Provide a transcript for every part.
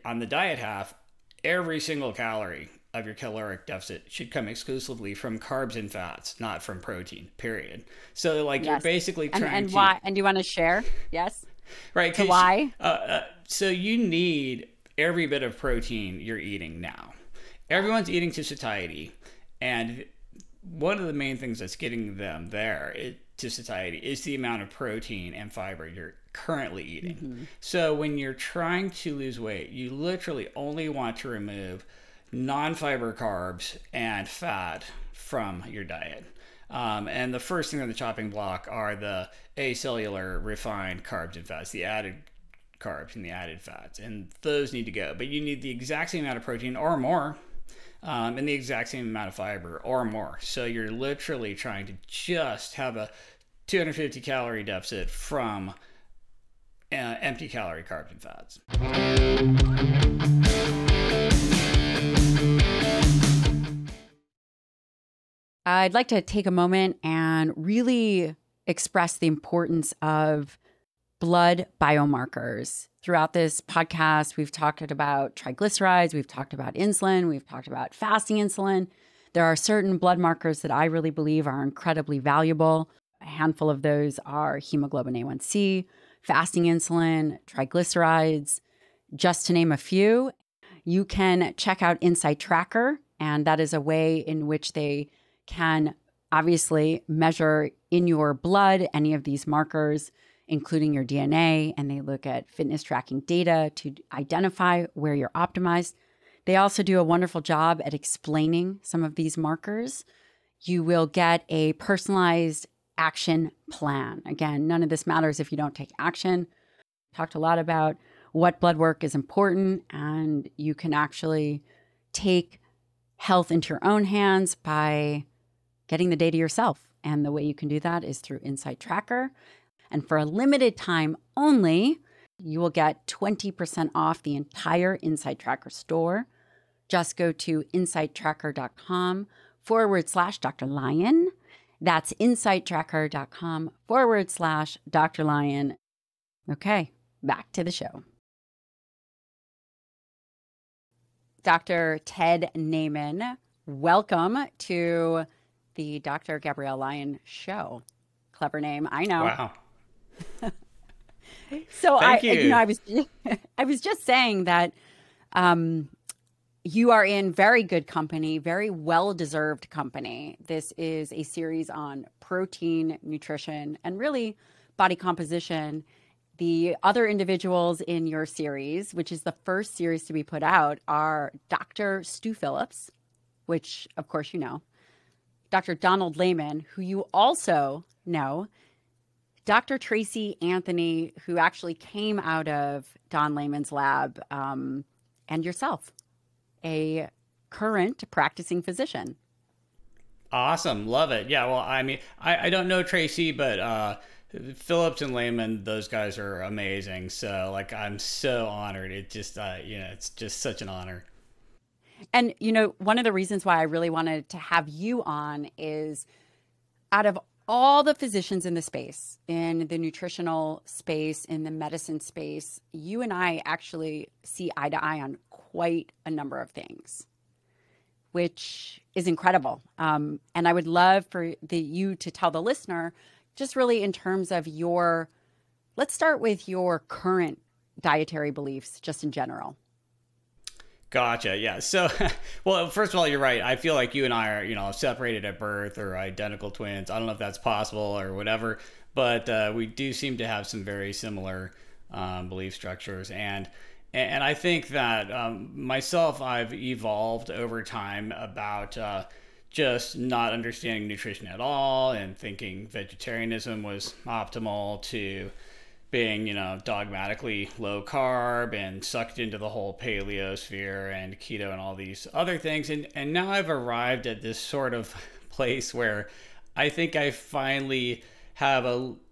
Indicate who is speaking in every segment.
Speaker 1: on the diet half, every single calorie of your caloric deficit should come exclusively from carbs and fats, not from protein, period. So like you're
Speaker 2: Yes.
Speaker 1: basically trying
Speaker 2: And
Speaker 1: to,
Speaker 2: why? And do you want to share? Yes.
Speaker 1: right?
Speaker 2: To why?
Speaker 1: So you need every bit of protein you're eating now. Everyone's eating to satiety. And one of the main things that's getting them there to satiety is the amount of protein and fiber you're currently eating.
Speaker 2: Mm-hmm.
Speaker 1: So when you're trying to lose weight, you literally only want to remove non-fiber carbs and fat from your diet. And the first thing on the chopping block are the acellular refined carbs and fats, the added carbs and the added fats. And those need to go. But you need the exact same amount of protein or more, and the exact same amount of fiber or more. So you're literally trying to just have a 250 calorie deficit from empty calorie carbs and fats.
Speaker 2: I'd like to take a moment and really express the importance of blood biomarkers. Throughout this podcast, we've talked about triglycerides, we've talked about insulin, we've talked about fasting insulin. There are certain blood markers that I really believe are incredibly valuable. A handful of those are hemoglobin A1C, fasting insulin, triglycerides, just to name a few. You can check out Insight Tracker, and that is a way in which they can obviously measure in your blood any of these markers, including your DNA, and they look at fitness tracking data to identify where you're optimized. They also do a wonderful job at explaining some of these markers. You will get a personalized action plan. Again, none of this matters if you don't take action. Talked a lot about what blood work is important, and you can actually take health into your own hands by getting the data yourself. And the way you can do that is through Insight Tracker. And for a limited time only, you will get 20% off the entire Insight Tracker store. Just go to insighttracker.com/Dr. Lyon. That's insighttracker.com/Dr. Lyon. Okay, back to the show. Dr. Ted Naiman, welcome to the Dr. Gabrielle Lyon Show. Clever name, I know.
Speaker 1: Wow.
Speaker 2: So
Speaker 1: Thank you.
Speaker 2: I was just saying that you are in very good company, very well-deserved company. This is a series on protein, nutrition, and really body composition. The other individuals in your series, which is the first series to be put out, are Dr. Stu Phillips, which of course you know, Dr. Donald Layman, who you also know, Dr. Tracy Anthony, who actually came out of Don Layman's lab, and yourself, a current practicing physician.
Speaker 1: Awesome. Love it. Yeah. Well, I mean, I don't know Tracy, but Phillips and Layman, those guys are amazing. So like, I'm so honored. It just, it's just such an honor.
Speaker 2: And, one of the reasons why I really wanted to have you on is out of all the physicians in the space, in the nutritional space, in the medicine space, you and I actually see eye to eye on quite a number of things, which is incredible. And I would love for you to tell the listener, just really in terms of let's start with your current dietary beliefs, just in general.
Speaker 1: Gotcha. Yeah. So, well, first of all, you're right. I feel like you and I are, separated at birth or identical twins. I don't know if that's possible or whatever, but we do seem to have some very similar belief structures. And I think that myself, I've evolved over time about just not understanding nutrition at all and thinking vegetarianism was optimal to being, dogmatically low carb and sucked into the whole paleo sphere and keto and all these other things. And now I've arrived at this sort of place where I think I finally have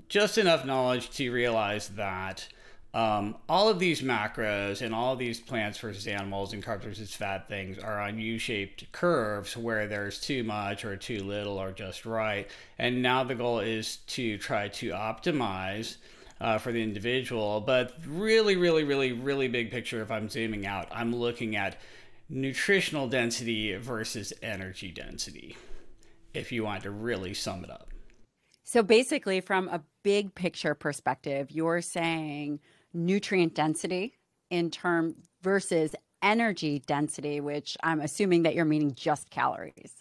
Speaker 1: just enough knowledge to realize that all of these macros and all of these plants versus animals and carbs versus fat things are on U-shaped curves where there's too much or too little or just right. And now the goal is to try to optimize for the individual. But really, really, really, really big picture, if I'm zooming out, I'm looking at nutritional density versus energy density, if you want to really sum it up.
Speaker 2: So basically, from a big picture perspective, you're saying nutrient density in term versus energy density, which I'm assuming that you're meaning just calories.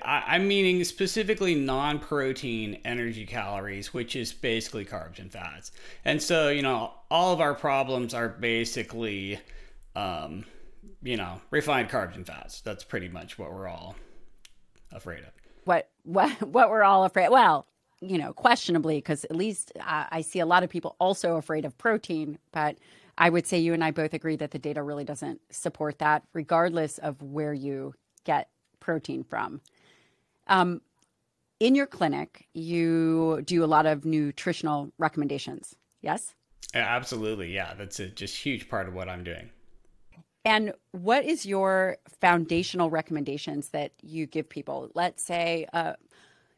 Speaker 1: I'm meaning specifically non-protein energy calories, which is basically carbs and fats. And so, all of our problems are basically, refined carbs and fats. That's pretty much what we're all afraid of.
Speaker 2: What we're all afraid. Well, questionably, because at least I see a lot of people also afraid of protein, but I would say you and I both agree that the data really doesn't support that, regardless of where you get protein from. In your clinic, you do a lot of nutritional recommendations, yes?
Speaker 1: Absolutely, yeah. That's a just huge part of what I'm doing.
Speaker 2: And what is your foundational recommendations that you give people? Let's say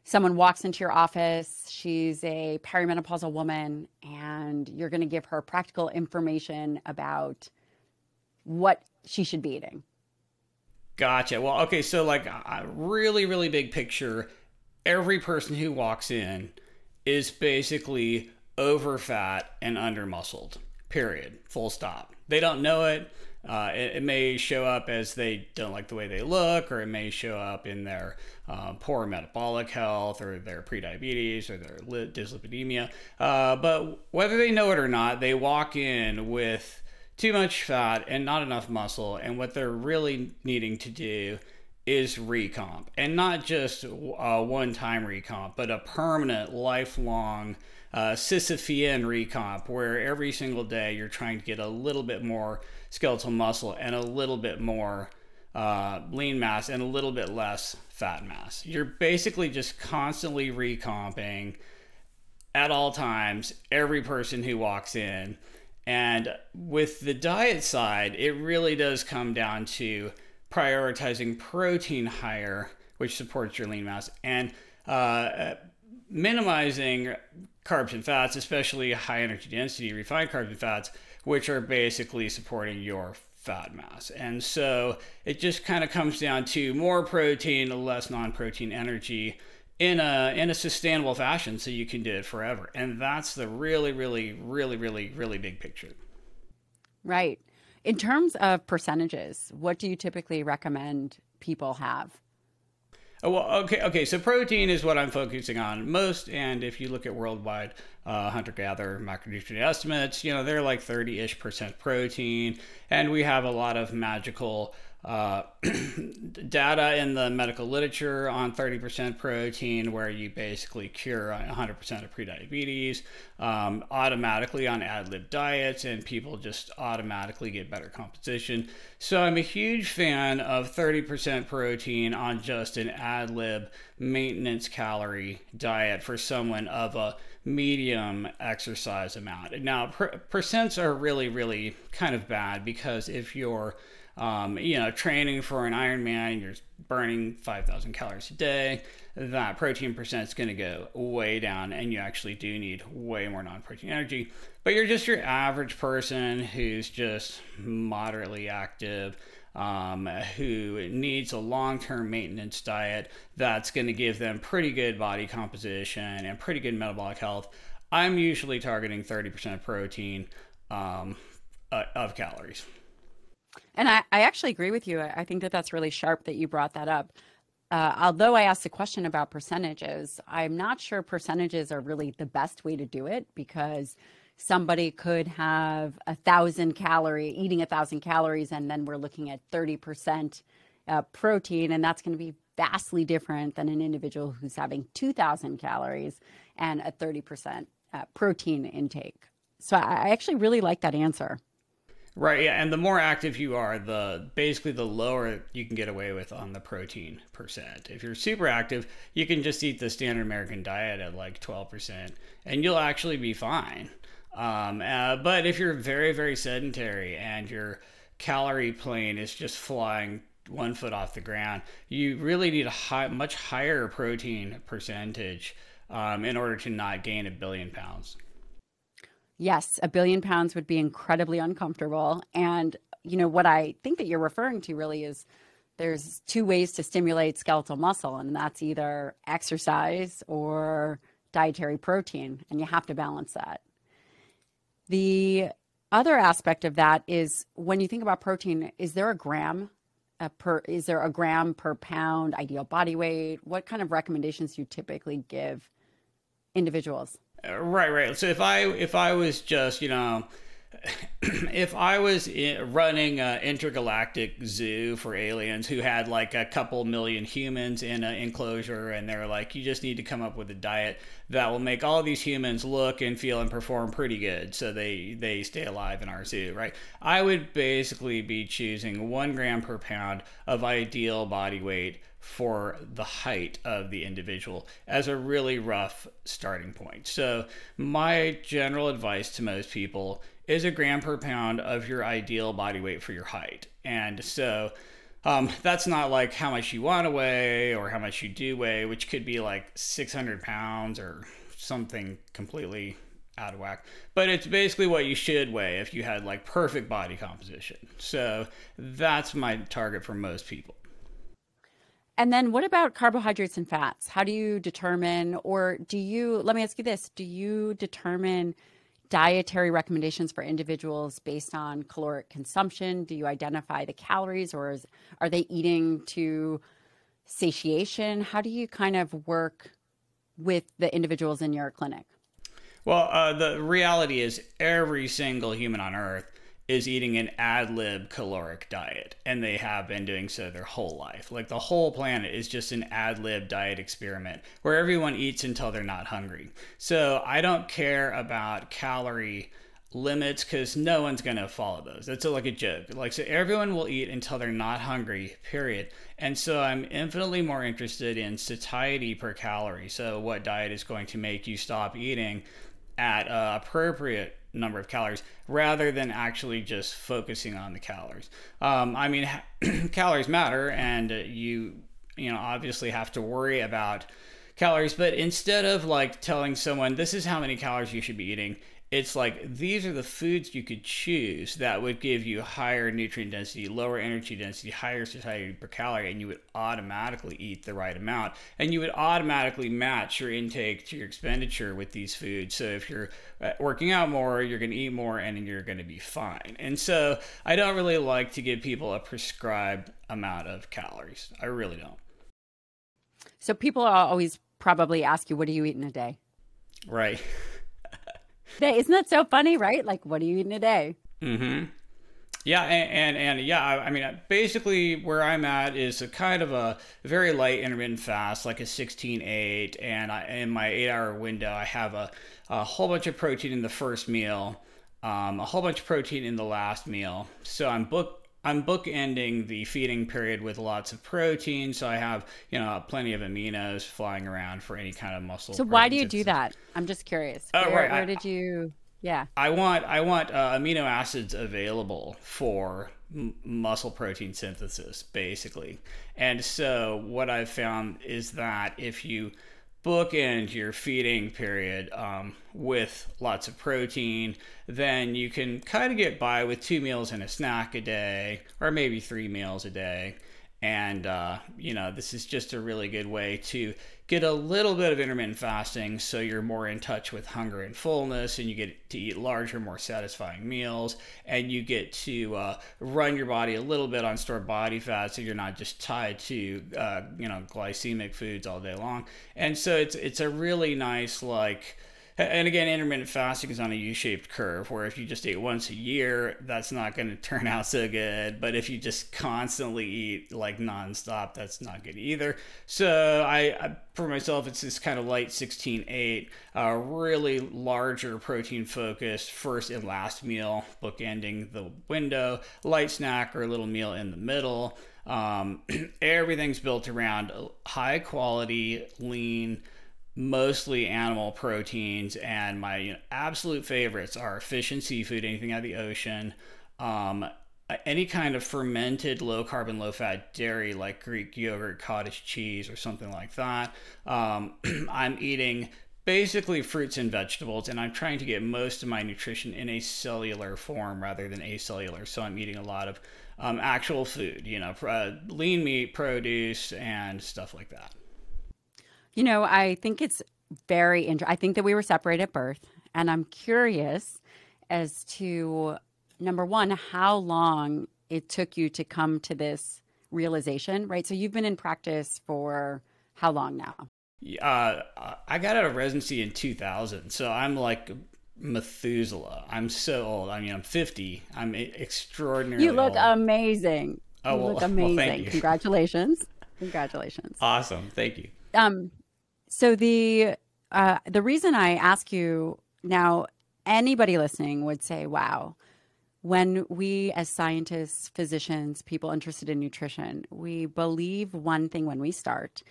Speaker 2: someone walks into your office, she's a perimenopausal woman, and you're going to give her practical information about what she should be eating.
Speaker 1: Gotcha. Well, okay, so like a really, really big picture, every person who walks in is basically over fat and under muscled, period, full stop. They don't know it. It may show up as they don't like the way they look, or it may show up in their poor metabolic health, or their prediabetes, or their dyslipidemia. But whether they know it or not, they walk in with too much fat and not enough muscle, and what they're really needing to do is recomp, and not just a one-time recomp, but a permanent, lifelong Sisyphean recomp, where every single day you're trying to get a little bit more skeletal muscle and a little bit more lean mass and a little bit less fat mass. You're basically just constantly recomping at all times, every person who walks in. And with the diet side, it really does come down to prioritizing protein higher, which supports your lean mass, and minimizing carbs and fats, especially high energy density refined carbs and fats, which are basically supporting your fat mass. And so it just kind of comes down to more protein, less non-protein energy in a sustainable fashion, so you can do it forever. And that's the really, really, really, really, really big picture.
Speaker 2: Right. In terms of percentages, what do you typically recommend people have?
Speaker 1: Oh, well, okay. So protein is what I'm focusing on most, and if you look at worldwide hunter-gatherer macronutrient estimates, they're like 30-ish% protein, and we have a lot of magical data in the medical literature on 30% protein, where you basically cure 100% of prediabetes automatically on ad-lib diets, and people just automatically get better composition. So I'm a huge fan of 30% protein on just an ad-lib maintenance calorie diet for someone of a medium exercise amount. Now, percents are really, really kind of bad, because if you're training for an Ironman, you're burning 5,000 calories a day, that protein percent is going to go way down, and you actually do need way more non-protein energy. But you're just your average person who's just moderately active, who needs a long-term maintenance diet that's going to give them pretty good body composition and pretty good metabolic health. I'm usually targeting 30% protein of calories.
Speaker 2: And I actually agree with you. I think that that's really sharp that you brought that up. Although I asked a question about percentages, I'm not sure percentages are really the best way to do it, because somebody could have eating 1,000 calories, and then we're looking at 30% protein, and that's going to be vastly different than an individual who's having 2,000 calories and a 30% protein intake. So I actually really like that answer.
Speaker 1: Right, yeah, and the more active you are, basically the lower you can get away with on the protein percent. If you're super active, you can just eat the standard American diet at like 12%, and you'll actually be fine. But if you're very, very sedentary and your calorie plane is just flying 1 foot off the ground, you really need a much higher protein percentage in order to not gain 1 billion pounds.
Speaker 2: Yes, a billion pounds would be incredibly uncomfortable. And, what I think that you're referring to really is there's two ways to stimulate skeletal muscle, and that's either exercise or dietary protein, and you have to balance that. The other aspect of that is when you think about protein, is there a gram per pound ideal body weight? What kind of recommendations do you typically give individuals?
Speaker 1: Right. So if I was just if I was running an intergalactic zoo for aliens who had like a couple million humans in an enclosure, and they're like, you just need to come up with a diet that will make all these humans look and feel and perform pretty good so they stay alive in our zoo, right? I would basically be choosing 1 gram per pound of ideal body weight for the height of the individual as a really rough starting point. So my general advice to most people is 1 gram per pound of your ideal body weight for your height. And so that's not like how much you want to weigh or how much you do weigh, which could be like 600 pounds or something completely out of whack. But it's basically what you should weigh if you had like perfect body composition. So that's my target for most people.
Speaker 2: And then what about carbohydrates and fats? How do you determine, let me ask you this, do you determine dietary recommendations for individuals based on caloric consumption? Do you identify the calories, or are they eating to satiation? How do you kind of work with the individuals in your clinic?
Speaker 1: Well, the reality is every single human on Earth is eating an ad lib caloric diet, and they have been doing so their whole life. Like the whole planet is just an ad lib diet experiment where everyone eats until they're not hungry. So I don't care about calorie limits because no one's going to follow those. That's like a joke. Like, so everyone will eat until they're not hungry, period. And so I'm infinitely more interested in satiety per calorie. So what diet is going to make you stop eating at appropriate number of calories rather than actually just focusing on the calories. I mean, calories matter, and you obviously have to worry about calories, but instead of like telling someone this is how many calories you should be eating, it's like these are the foods you could choose that would give you higher nutrient density, lower energy density, higher satiety per calorie, and you would automatically eat the right amount, and you would automatically match your intake to your expenditure with these foods. So if you're working out more, you're going to eat more, and you're going to be fine. And so I don't really like to give people a prescribed amount of calories. I really don't.
Speaker 2: So people always probably ask you, what do you eat in a day?
Speaker 1: Right.
Speaker 2: Isn't that so funny, right? Like, what do you eat in a day?
Speaker 1: Mm-hmm. Yeah, and yeah, I mean, basically where I'm at is a kind of a very light intermittent fast, like a 16-8, and in my 8-hour window, I have a whole bunch of protein in the first meal, a whole bunch of protein in the last meal. So I'm bookending the feeding period with lots of protein, so I have plenty of aminos flying around for any kind of muscle.
Speaker 2: So why do you do that? I'm just curious. Where did you? Yeah.
Speaker 1: I want amino acids available for muscle protein synthesis, basically. And so what I've found is that if you bookend your feeding period with lots of protein, then you can kind of get by with 2 meals and a snack a day, or maybe 3 meals a day. And, this is just a really good way to get a little bit of intermittent fasting so you're more in touch with hunger and fullness, and you get to eat larger, more satisfying meals, and you get to run your body a little bit on stored body fat so you're not just tied to, glycemic foods all day long. And so it's a really nice, and again, intermittent fasting is on a U-shaped curve where if you just eat once a year, that's not going to turn out so good. But if you just constantly eat like nonstop, that's not good either. So I for myself, it's this kind of light 16-8, really larger protein focused first and last meal, bookending the window, light snack or a little meal in the middle. Everything's built around high quality, lean, mostly animal proteins, and my absolute favorites are fish and seafood, anything out of the ocean, any kind of fermented low carb, low fat dairy like Greek yogurt, cottage cheese, or something like that. I'm eating basically fruits and vegetables, and I'm trying to get most of my nutrition in a cellular form rather than acellular. So I'm eating a lot of actual food, lean meat, produce, and stuff like that.
Speaker 2: I think it's very interesting. I think that we were separated at birth, and I'm curious as to number one, how long it took you to come to this realization, right? So you've been in practice for how long now?
Speaker 1: I got out of residency in 2000, so I'm like Methuselah. I'm so old. I mean, I'm 50. I'm extraordinarily
Speaker 2: You look
Speaker 1: old.
Speaker 2: amazing.
Speaker 1: Oh,
Speaker 2: You
Speaker 1: well,
Speaker 2: look
Speaker 1: well, thank
Speaker 2: amazing.
Speaker 1: you.
Speaker 2: Congratulations. Congratulations.
Speaker 1: Awesome. Thank you.
Speaker 2: Um, so the reason I ask you now, anybody listening would say, wow, when we as scientists, physicians, people interested in nutrition, we believe one thing when we start.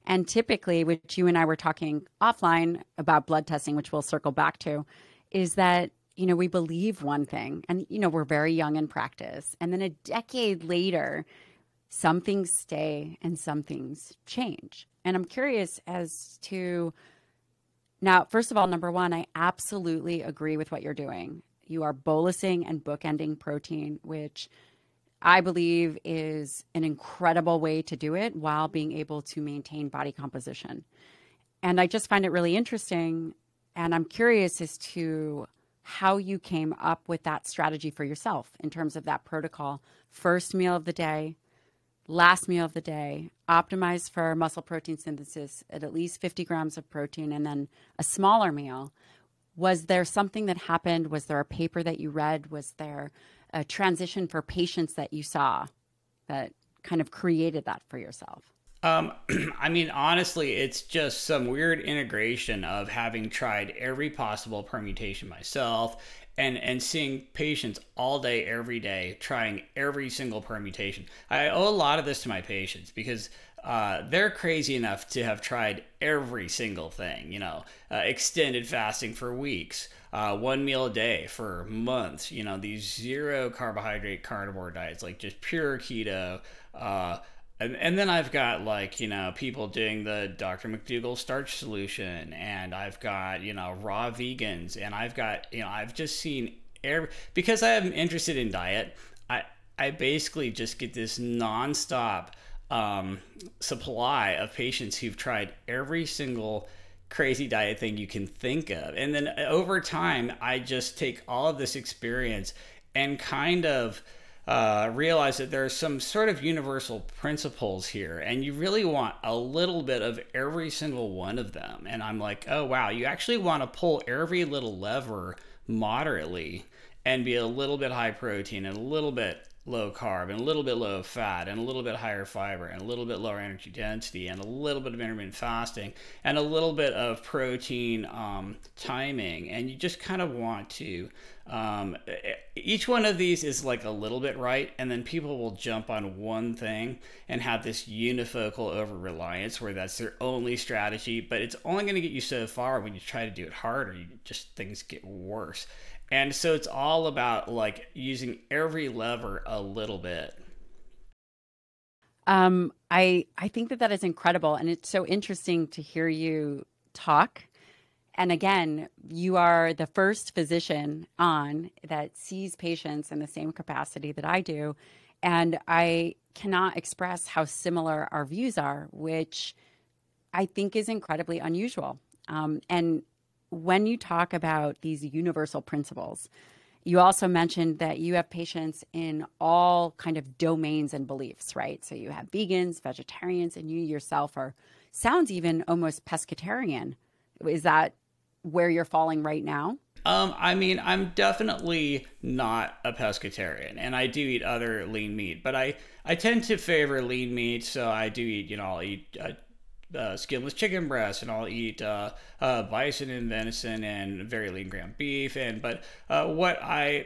Speaker 2: And typically, which you and I were talking offline about blood testing, which we'll circle back to, is that, we believe one thing and, we're very young in practice. And then a decade later, some things stay and some things change. And I'm curious as to now, first of all, number one, I absolutely agree with what you're doing. You are bolusing and bookending protein, which I believe is an incredible way to do it while being able to maintain body composition. And I just find it really interesting. And I'm curious as to how you came up with that strategy for yourself in terms of that protocol. First meal of the day, last meal of the day, optimize for muscle protein synthesis at least 50 grams of protein, and then a smaller meal. Was there something that happened? Was there a paper that you read? Was there a transition for patients that you saw that kind of created that for yourself?
Speaker 1: I mean, honestly, it's just some weird integration of having tried every possible permutation myself and seeing patients all day, every day, trying every single permutation. I owe a lot of this to my patients because they're crazy enough to have tried every single thing, extended fasting for weeks, one meal a day for months, these zero carbohydrate carnivore diets, like just pure keto. And then I've got people doing the Dr. McDougall starch solution, and I've got, raw vegans, and I've got, I've just seen because I am interested in diet, I basically just get this nonstop supply of patients who've tried every single crazy diet thing you can think of. And then over time, I just take all of this experience and kind of realize that there are some sort of universal principles here, and you really want a little bit of every single one of them. And I'm like, oh wow, you actually want to pull every little lever moderately and be a little bit high protein and a little bit low carb and a little bit low fat and a little bit higher fiber and a little bit lower energy density and a little bit of intermittent fasting and a little bit of protein timing. And you just kind of want to each one of these is like a little bit right, and then people will jump on one thing and have this unifocal over reliance where that's their only strategy, but it's only going to get you so far. When you try to do it harder, things get worse. And so it's all about like using every lever a little bit.
Speaker 2: I think that is incredible, and it's so interesting to hear you talk. And again, you are the first physician on that sees patients in the same capacity that I do, and I cannot express how similar our views are, which I think is incredibly unusual. And when you talk about these universal principles, you also mentioned that you have patients in all kind of domains and beliefs, right? So you have vegans, vegetarians, and you yourself sounds even almost pescatarian. Is that where you're falling right now?
Speaker 1: I mean, I'm definitely not a pescatarian, and I do eat other lean meat, but I tend to favor lean meat. So I do eat, I'll eat skinless chicken breast, and I'll eat bison and venison and very lean ground beef. But what I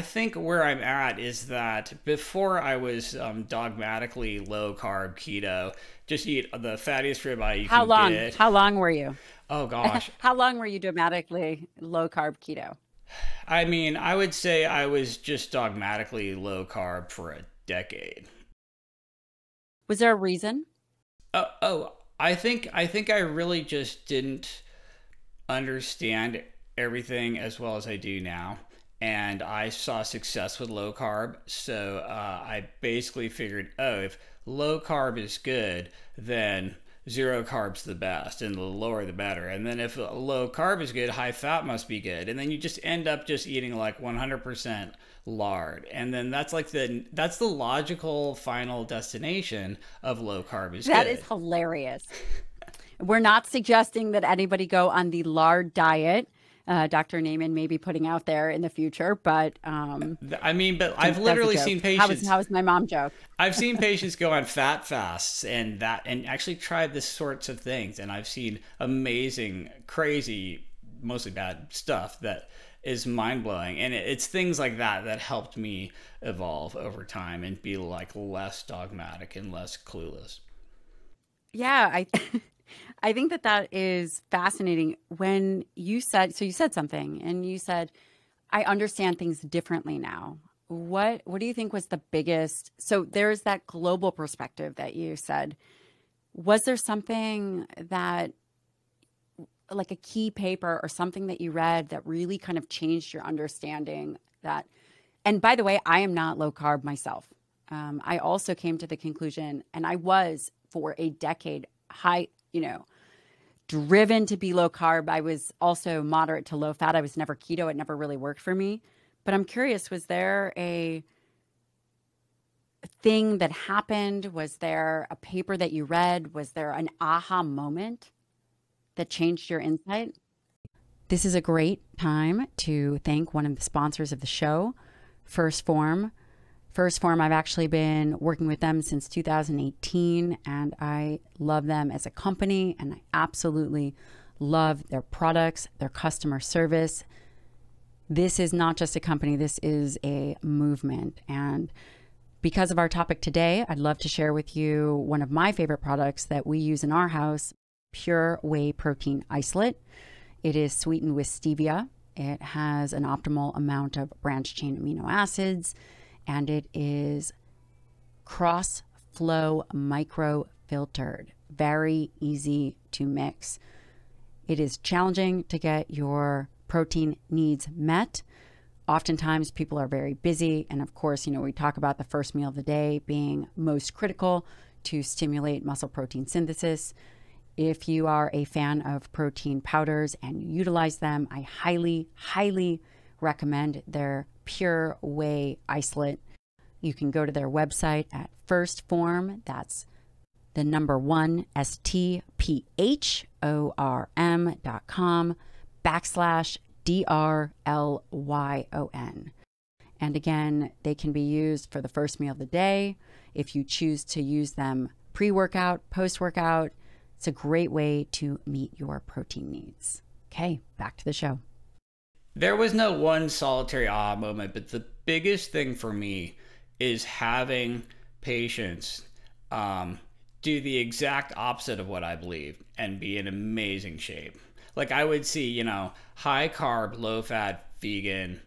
Speaker 1: think where I'm at is that before I was dogmatically low carb keto, just eat the fattiest ribeye you can get.
Speaker 2: How long were you?
Speaker 1: Oh gosh.
Speaker 2: How long were you dramatically low carb keto?
Speaker 1: I mean, I would say I was just dogmatically low carb for a decade.
Speaker 2: Was there a reason?
Speaker 1: I think I really just didn't understand everything as well as I do now. And I saw success with low carb. So I basically figured, oh, if low carb is good, then zero carb's the best, and the lower the better. And then if low carb is good, high fat must be good. And then you just end up just eating like 100% lard. And then that's the logical final destination of low carb is
Speaker 2: That
Speaker 1: good.
Speaker 2: is hilarious. We're not suggesting that anybody go on the lard diet. Dr. Naiman may be putting out there in the future, but
Speaker 1: I mean, but I've literally seen patients.
Speaker 2: How was my mom joke?
Speaker 1: I've seen patients go on fat fasts and actually try this sorts of things, and I've seen amazing, crazy, mostly bad stuff that is mind blowing, and it's things like that that helped me evolve over time and be like less dogmatic and less clueless.
Speaker 2: Yeah, I think that is fascinating. When you said something and you said, I understand things differently now. What do you think was the biggest? So there's that global perspective that you said. Was there something that, like a key paper or something that you read that really kind of changed your understanding that? And by the way, I am not low carb myself. I also came to the conclusion, and I was for a decade driven to be low carb. I was also moderate to low fat. I was never keto. It never really worked for me. But I'm curious, was there a thing that happened? Was there a paper that you read? Was there an aha moment that changed your insight? This is a great time to thank one of the sponsors of the show, Phorm. Phorm, I've actually been working with them since 2018, and I love them as a company, and I absolutely love their products, their customer service. This is not just a company, this is a movement. And because of our topic today, I'd love to share with you one of my favorite products that we use in our house, Pure Whey Protein Isolate. It is sweetened with stevia. It has an optimal amount of branched-chain amino acids, and it is cross-flow micro-filtered. Very easy to mix. It is challenging to get your protein needs met. Oftentimes people are very busy. And of course, we talk about the first meal of the day being most critical to stimulate muscle protein synthesis. If you are a fan of protein powders and you utilize them, I highly, highly recommend their Pure Whey Isolate. You can go to their website at Phorm. That's the number 1 stphorm.com/DRLYON. And again, they can be used for the first meal of the day. If you choose to use them pre-workout, post-workout, it's a great way to meet your protein needs. Okay, back to the show.
Speaker 1: There was no one solitary aha moment, but the biggest thing for me is having patients do the exact opposite of what I believe and be in amazing shape. Like I would see, high carb, low fat, vegan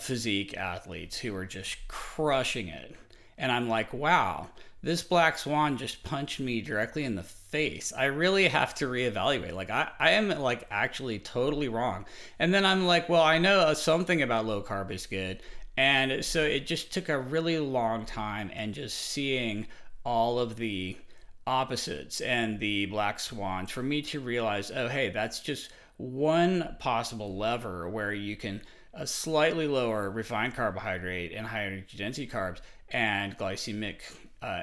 Speaker 1: physique athletes who are just crushing it. And I'm like, wow, this black swan just punched me directly in the face. I really have to reevaluate. Like I am like actually totally wrong. And then I'm like, well, I know something about low carb is good. And so it just took a really long time, and just seeing all of the opposites and the black swans for me to realize, oh, hey, that's just one possible lever where you can slightly lower refined carbohydrate and high energy density carbs and glycemic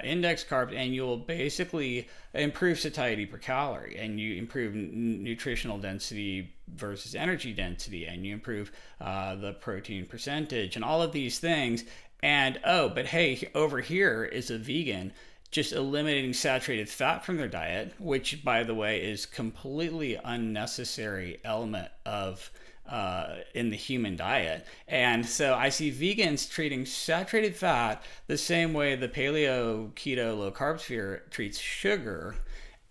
Speaker 1: index carbs, and you'll basically improve satiety per calorie, and you improve nutritional density versus energy density, and you improve the protein percentage and all of these things. And but hey, over here is a vegan just eliminating saturated fat from their diet, which by the way is completely unnecessary element of in the human diet. And so I see vegans treating saturated fat the same way the paleo, keto, low carb sphere treats sugar.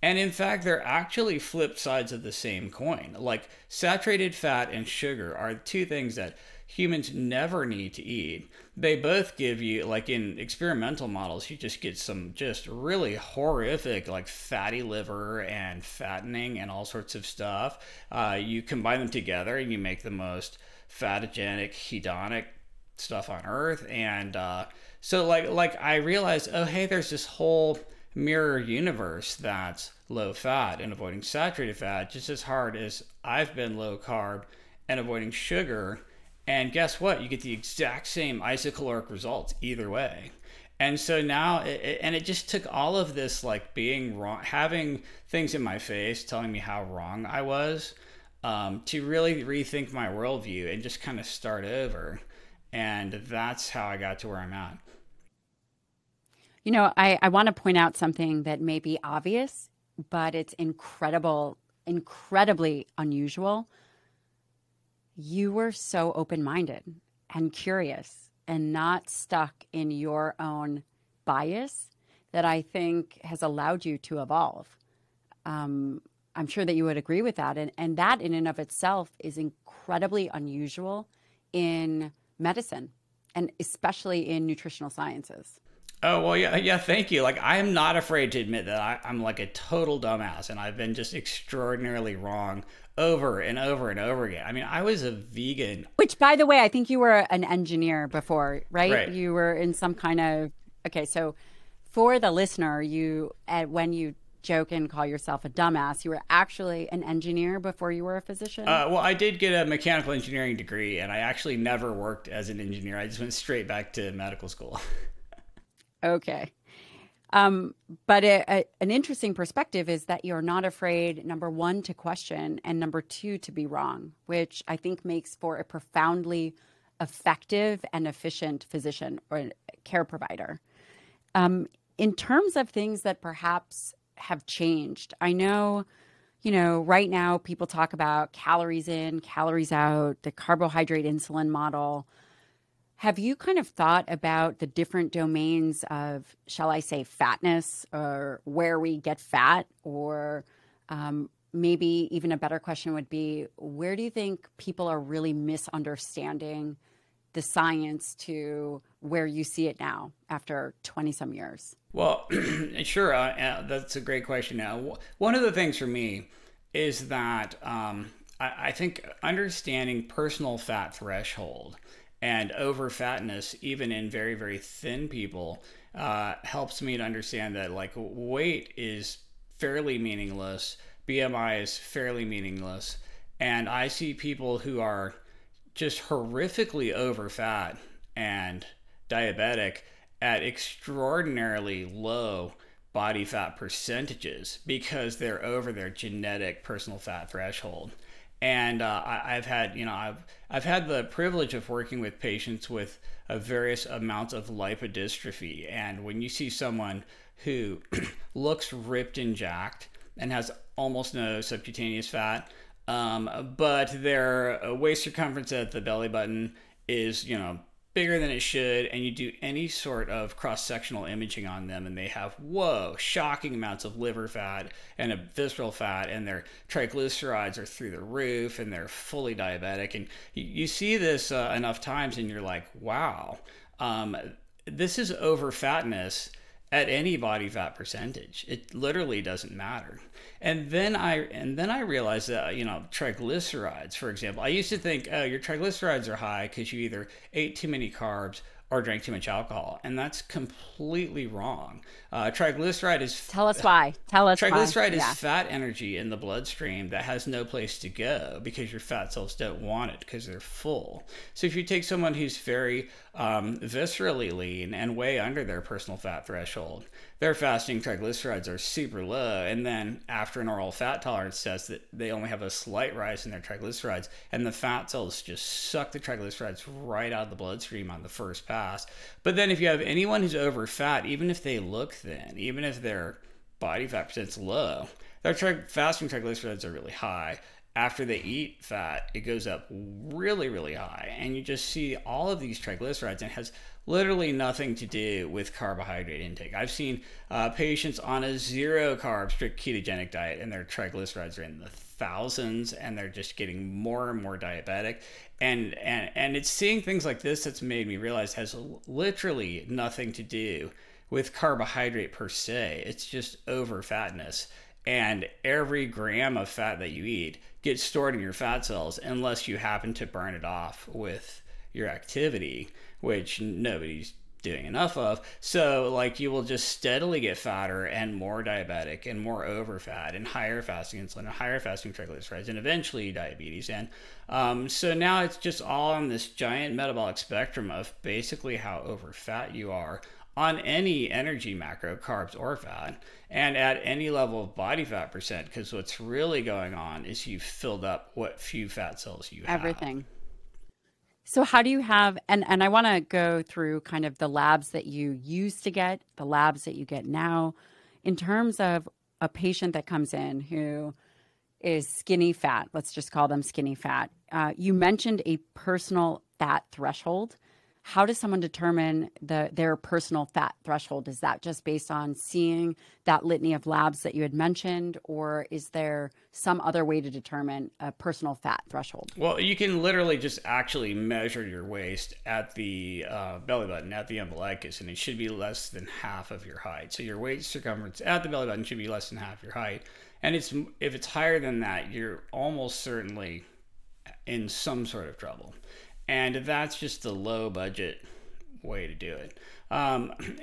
Speaker 1: And in fact, they're actually flip sides of the same coin. Like saturated fat and sugar are two things that humans never need to eat. They both give you, like in experimental models, you just get some just really horrific, like fatty liver and fattening and all sorts of stuff. You combine them together and you make the most fatogenic, hedonic stuff on earth. And so like I realized, oh hey, there's this whole mirror universe that's low fat and avoiding saturated fat just as hard as I've been low carb and avoiding sugar. And guess what? You get the exact same isocaloric results either way. And so now, it just took all of this, like being wrong, having things in my face telling me how wrong I was, to really rethink my worldview and just kind of start over. And that's how I got to where I'm at.
Speaker 2: You know, I want to point out something that may be obvious, but it's incredibly unusual. You were so open-minded and curious and not stuck in your own bias that I think has allowed you to evolve. I'm sure that you would agree with that. And that in and of itself is incredibly unusual in medicine and especially in nutritional sciences.
Speaker 1: Oh, well, yeah, thank you. Like, I am not afraid to admit that I'm like a total dumbass and I've been just extraordinarily wrong over and over and over again. I mean, I was a vegan.
Speaker 2: Which, by the way, I think you were an engineer before, right?
Speaker 1: Right.
Speaker 2: You were in some kind of, okay, so for the listener, when you joke and call yourself a dumbass, you were actually an engineer before you were a physician?
Speaker 1: Well, I did get a mechanical engineering degree and I actually never worked as an engineer. I just went straight back to medical school.
Speaker 2: Okay. But an interesting perspective is that you're not afraid, number one, to question, and number two, to be wrong, which I think makes for a profoundly effective and efficient physician or care provider. In terms of things that perhaps have changed, I know, right now people talk about calories in, calories out, the carbohydrate insulin model. Have you kind of thought about the different domains of, shall I say, fatness, or where we get fat? Or maybe even a better question would be, where do you think people are really misunderstanding the science to where you see it now after 20 some years?
Speaker 1: Well, sure. That's a great question. Now, one of the things for me is that I think understanding personal fat threshold and over fatness, even in very, very thin people, helps me to understand that like weight is fairly meaningless, BMI is fairly meaningless, and I see people who are just horrifically over fat and diabetic at extraordinarily low body fat percentages because they're over their genetic personal fat threshold. And I've had the privilege of working with patients with various amounts of lipodystrophy. And when you see someone who looks ripped and jacked and has almost no subcutaneous fat, but their waist circumference at the belly button is, bigger than it should, and you do any sort of cross-sectional imaging on them and they have shocking amounts of liver fat and a visceral fat, and their triglycerides are through the roof and they're fully diabetic, and you see this enough times and you're like, wow, this is over fatness at any body fat percentage. It literally doesn't matter. And then I realized that, triglycerides, for example, I used to think, oh, your triglycerides are high because you either ate too many carbs or drank too much alcohol. And that's completely wrong. Triglyceride is...
Speaker 2: Tell us why.
Speaker 1: Triglyceride is fat energy in the bloodstream that has no place to go because your fat cells don't want it because they're full. So if you take someone who's very viscerally lean and way under their personal fat threshold, their fasting triglycerides are super low, and then after an oral fat tolerance test, that they only have a slight rise in their triglycerides, and the fat cells just suck the triglycerides right out of the bloodstream on the first pass. But then if you have anyone who's over fat, even if they look thin, even if their body fat percent's low, their fasting triglycerides are really high. After they eat fat, it goes up really, really high. And you just see all of these triglycerides, and it has literally nothing to do with carbohydrate intake. I've seen patients on a zero carb strict ketogenic diet and their triglycerides are in the thousands, and they're just getting more and more diabetic. And it's seeing things like this that's made me realize has literally nothing to do with carbohydrate per se. It's just over fatness. And every gram of fat that you eat gets stored in your fat cells unless you happen to burn it off with your activity, which nobody's doing enough of. So like you will just steadily get fatter and more diabetic and more over fat and higher fasting insulin and higher fasting triglycerides and eventually diabetes. And so now it's just all on this giant metabolic spectrum of basically how over fat you are on any energy macro, carbs or fat, and at any level of body fat percent, because what's really going on is you've filled up what few fat cells you have.
Speaker 2: Everything. So how do you have, and I want to go through kind of the labs that you used to get, the labs that you get now, in terms of a patient that comes in who is skinny fat, let's just call them skinny fat. You mentioned a personal fat threshold. How does someone determine their personal fat threshold? Is that just based on seeing that litany of labs that you had mentioned, or is there some other way to determine a personal fat threshold?
Speaker 1: Well, you can literally just actually measure your waist at the belly button, at the umbilicus, and it should be less than half of your height. So your waist circumference at the belly button should be less than half your height. And if it's higher than that, you're almost certainly in some sort of trouble. And that's just the low budget way to do it.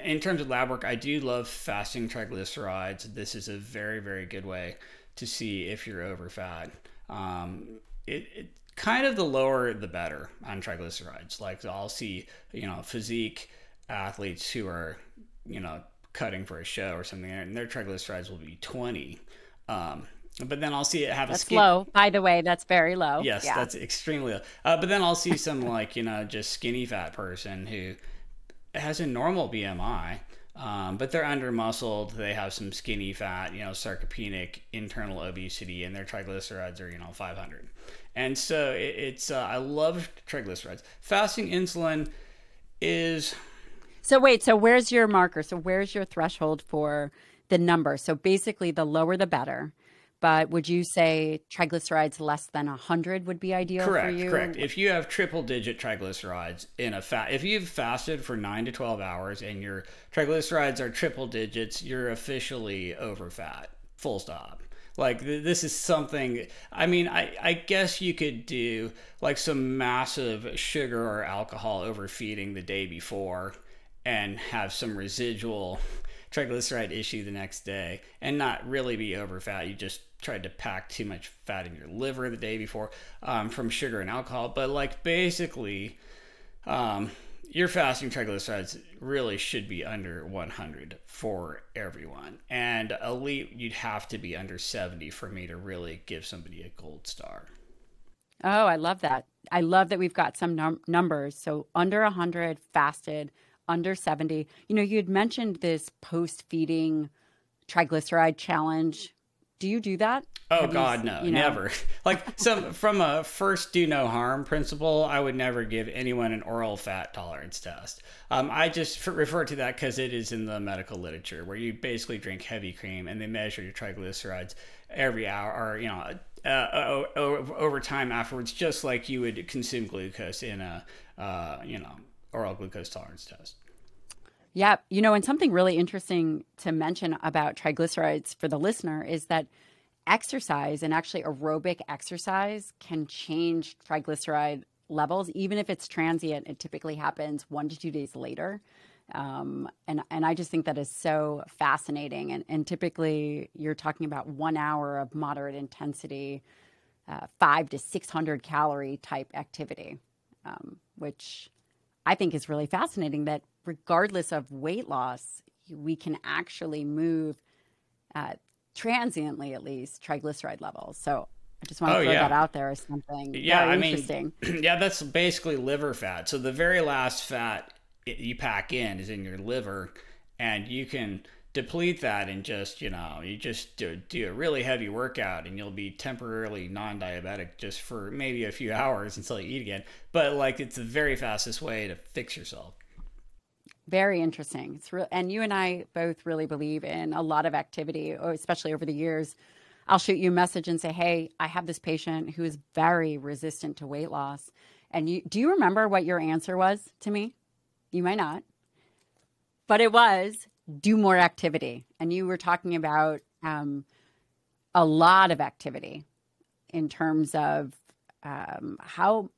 Speaker 1: In terms of lab work, I do love fasting triglycerides. This is a very, very good way to see if you're over fat. It kind of the lower the better on triglycerides. Like I'll see, physique athletes who are, cutting for a show or something, and their triglycerides will be 20. But then I'll see it have
Speaker 2: that's low, by the way. That's very low.
Speaker 1: Yes, yeah. That's extremely low. But then I'll see some just skinny fat person who has a normal BMI, but they're under muscled. They have some skinny fat, sarcopenic internal obesity, and their triglycerides are 500. And so it's I love triglycerides. Fasting insulin is.
Speaker 2: So wait, so where's your marker? So where's your threshold for the number? So basically, the lower the better. But would you say triglycerides less than 100 would be ideal for you?
Speaker 1: Correct. If you have triple digit triglycerides if you've fasted for 9 to 12 hours and your triglycerides are triple digits, you're officially over fat. Full stop. Like this is something, I guess you could do like some massive sugar or alcohol overfeeding the day before and have some residual triglyceride issue the next day and not really be over fat. You just tried to pack too much fat in your liver the day before from sugar and alcohol. But basically your fasting triglycerides really should be under 100 for everyone. And elite, you'd have to be under 70 for me to really give somebody a gold star.
Speaker 2: Oh, I love that. I love that we've got some numbers. So under 100 fasted, under 70. You had mentioned this post-feeding triglyceride challenge. Do you do that?
Speaker 1: Oh, God, no, never. From a first do no harm principle, I would never give anyone an oral fat tolerance test. I just refer to that because it is in the medical literature where you basically drink heavy cream and they measure your triglycerides every hour or, over time afterwards, just like you would consume glucose in a, oral glucose tolerance test.
Speaker 2: Yeah. And something really interesting to mention about triglycerides for the listener is that exercise and actually aerobic exercise can change triglyceride levels. Even if it's transient, it typically happens 1 to 2 days later. And I just think that is so fascinating. And typically you're talking about 1 hour of moderate intensity, 500 to 600 calorie type activity, which I think is really fascinating that regardless of weight loss, we can actually move transiently, at least, triglyceride levels. So I just want to throw that out there as something very interesting.
Speaker 1: Yeah, that's basically liver fat. So the very last fat you pack in is in your liver, and you can deplete that and just, you just do a really heavy workout and you'll be temporarily non-diabetic just for maybe a few hours until you eat again. But it's the very fastest way to fix yourself.
Speaker 2: Very interesting. And you and I both really believe in a lot of activity, especially over the years. I'll shoot you a message and say, hey, I have this patient who is very resistant to weight loss. And do you remember what your answer was to me? You might not, but it was do more activity. And you were talking about a lot of activity in terms of how,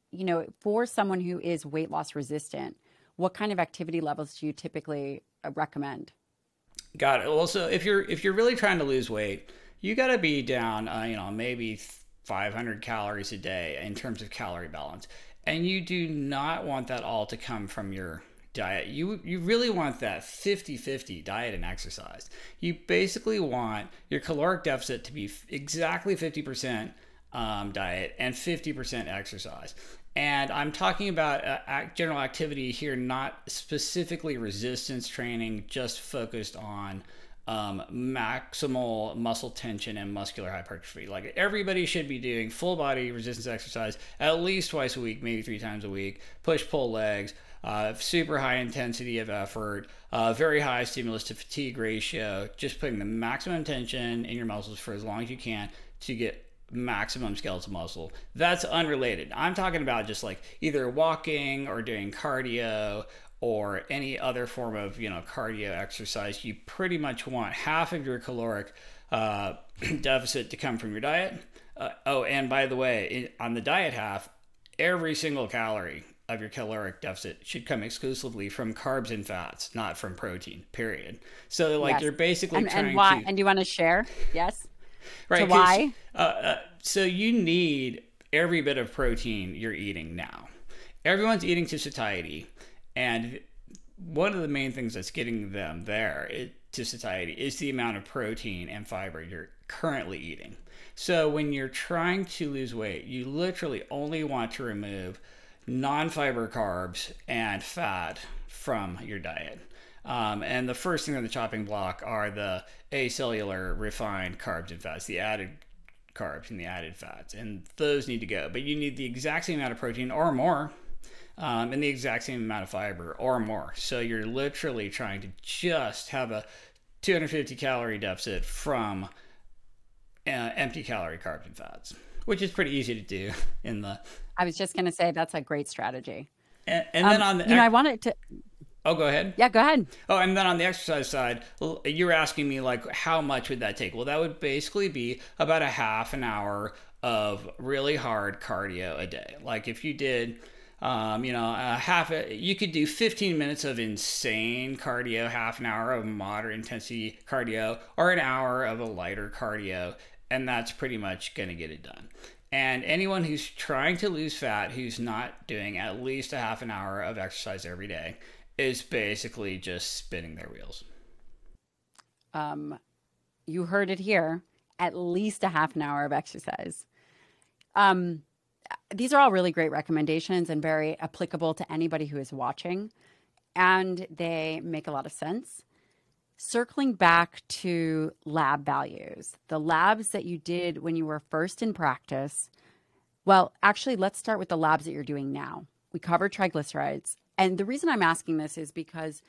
Speaker 2: for someone who is weight loss resistant, what kind of activity levels do you typically recommend?
Speaker 1: Got it. Well, so if you're really trying to lose weight, you got to be down, maybe 500 calories a day in terms of calorie balance, and you do not want that all to come from your diet. You really want that 50-50 diet and exercise. You basically want your caloric deficit to be exactly 50% diet and 50% exercise. And I'm talking about general activity here, not specifically resistance training, just focused on maximal muscle tension and muscular hypertrophy. Like everybody should be doing full body resistance exercise at least twice a week, maybe 3 times a week, push pull legs, super high intensity of effort, very high stimulus to fatigue ratio, just putting the maximum tension in your muscles for as long as you can to get maximum skeletal muscle. That's unrelated. I'm talking about just like either walking or doing cardio or any other form of cardio exercise. You pretty much want half of your caloric deficit to come from your diet. And by the way, on the diet half, every single calorie of your caloric deficit should come exclusively from carbs and fats, not from protein, period. So like you're basically trying
Speaker 2: and why,
Speaker 1: to...
Speaker 2: And do you want to share? Yes.
Speaker 1: Right.
Speaker 2: So why?
Speaker 1: So you need every bit of protein you're eating now. Everyone's eating to satiety. And one of the main things that's getting them there to satiety is the amount of protein and fiber you're currently eating. So when you're trying to lose weight, you literally only want to remove non-fiber carbs and fat from your diet. And the first thing on the chopping block are the acellular refined carbs and fats, the added carbs and the added fats, and those need to go. But you need the exact same amount of protein or more, and the exact same amount of fiber or more. So you're literally trying to just have a 250 calorie deficit from empty calorie carbs and fats, which is pretty easy to do in the...
Speaker 2: I was just going to say that's a great strategy.
Speaker 1: And then on the...
Speaker 2: I wanted to...
Speaker 1: Oh, go ahead.
Speaker 2: Yeah, go ahead.
Speaker 1: Oh, and then on the exercise side, you were asking me like, how much would that take? Well, that would basically be about a half an hour of really hard cardio a day. Like if you did, you could do 15 minutes of insane cardio, half an hour of moderate intensity cardio, or an hour of a lighter cardio, and that's pretty much going to get it done. And anyone who's trying to lose fat, who's not doing at least a half an hour of exercise every day, is basically just spinning their wheels.
Speaker 2: You heard it here, at least a half an hour of exercise. These are all really great recommendations and very applicable to anybody who is watching, and they make a lot of sense. Circling back to lab values, the labs that you did when you were first in practice. Well, actually, let's start with the labs that you're doing now. We covered triglycerides. And the reason I'm asking this is because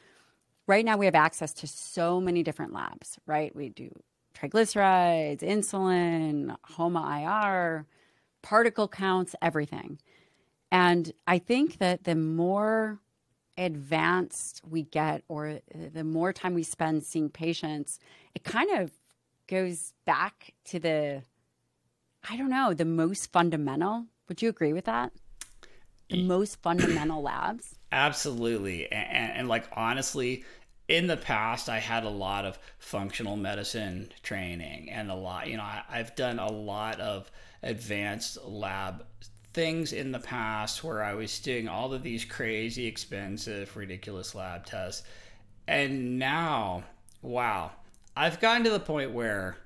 Speaker 2: right now we have access to so many different labs, right? We do triglycerides, insulin, HOMA-IR, particle counts, everything. And I think that the more advanced we get, or the more time we spend seeing patients, it kind of goes back to the most fundamental. Would you agree with that? The most fundamental labs? Absolutely.
Speaker 1: And like, honestly, in the past, I had a lot of functional medicine training and I've done a lot of advanced lab things in the past where I was doing all of these crazy, expensive, ridiculous lab tests. And now, wow, I've gotten to the point where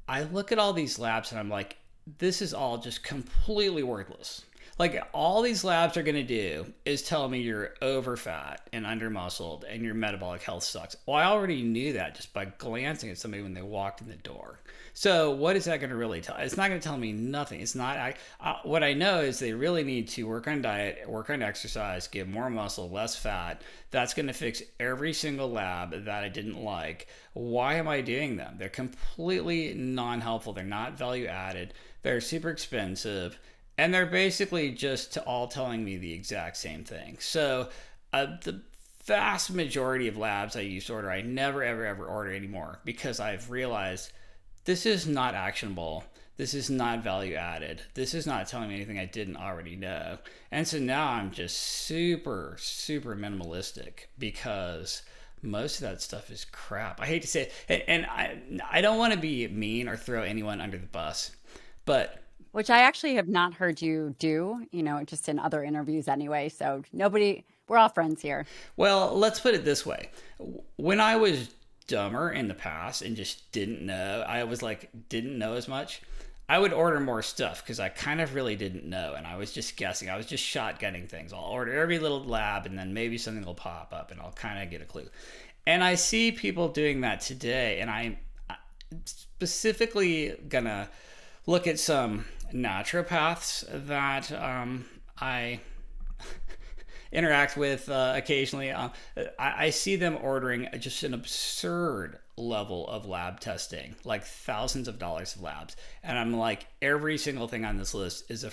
Speaker 1: I look at all these labs and I'm like, this is all just completely worthless. Like all these labs are going to do is tell me you're over fat and under muscled and your metabolic health sucks. Well, I already knew that just by glancing at somebody when they walked in the door. So what is that going to really tell? It's not going to tell me nothing. It's not. What I know is they really need to work on diet, work on exercise, get more muscle, less fat. That's going to fix every single lab that I didn't like. Why am I doing them? They're completely non-helpful. They're not value added. They're super expensive. And they're basically just all telling me the exact same thing. So the vast majority of labs I used to order, I never, ever, ever order anymore because I've realized this is not actionable. This is not value added. This is not telling me anything I didn't already know. And so now I'm just super, super minimalistic because most of that stuff is crap. I hate to say it. And I don't want to be mean or throw anyone under the bus, but
Speaker 2: Which I actually have not heard you do, just in other interviews anyway. So we're all friends here.
Speaker 1: well, let's put it this way. When I was dumber in the past and just didn't know, didn't know as much, I would order more stuff because I kind of really didn't know. And I was just guessing. I was just shotgunning things. I'll order every little lab and then maybe something will pop up and I'll kind of get a clue. And I see people doing that today. And I'm specifically going to look at some naturopaths that I interact with occasionally. I see them ordering just an absurd level of lab testing, like thousands of dollars of labs. And I'm like, every single thing on this list is a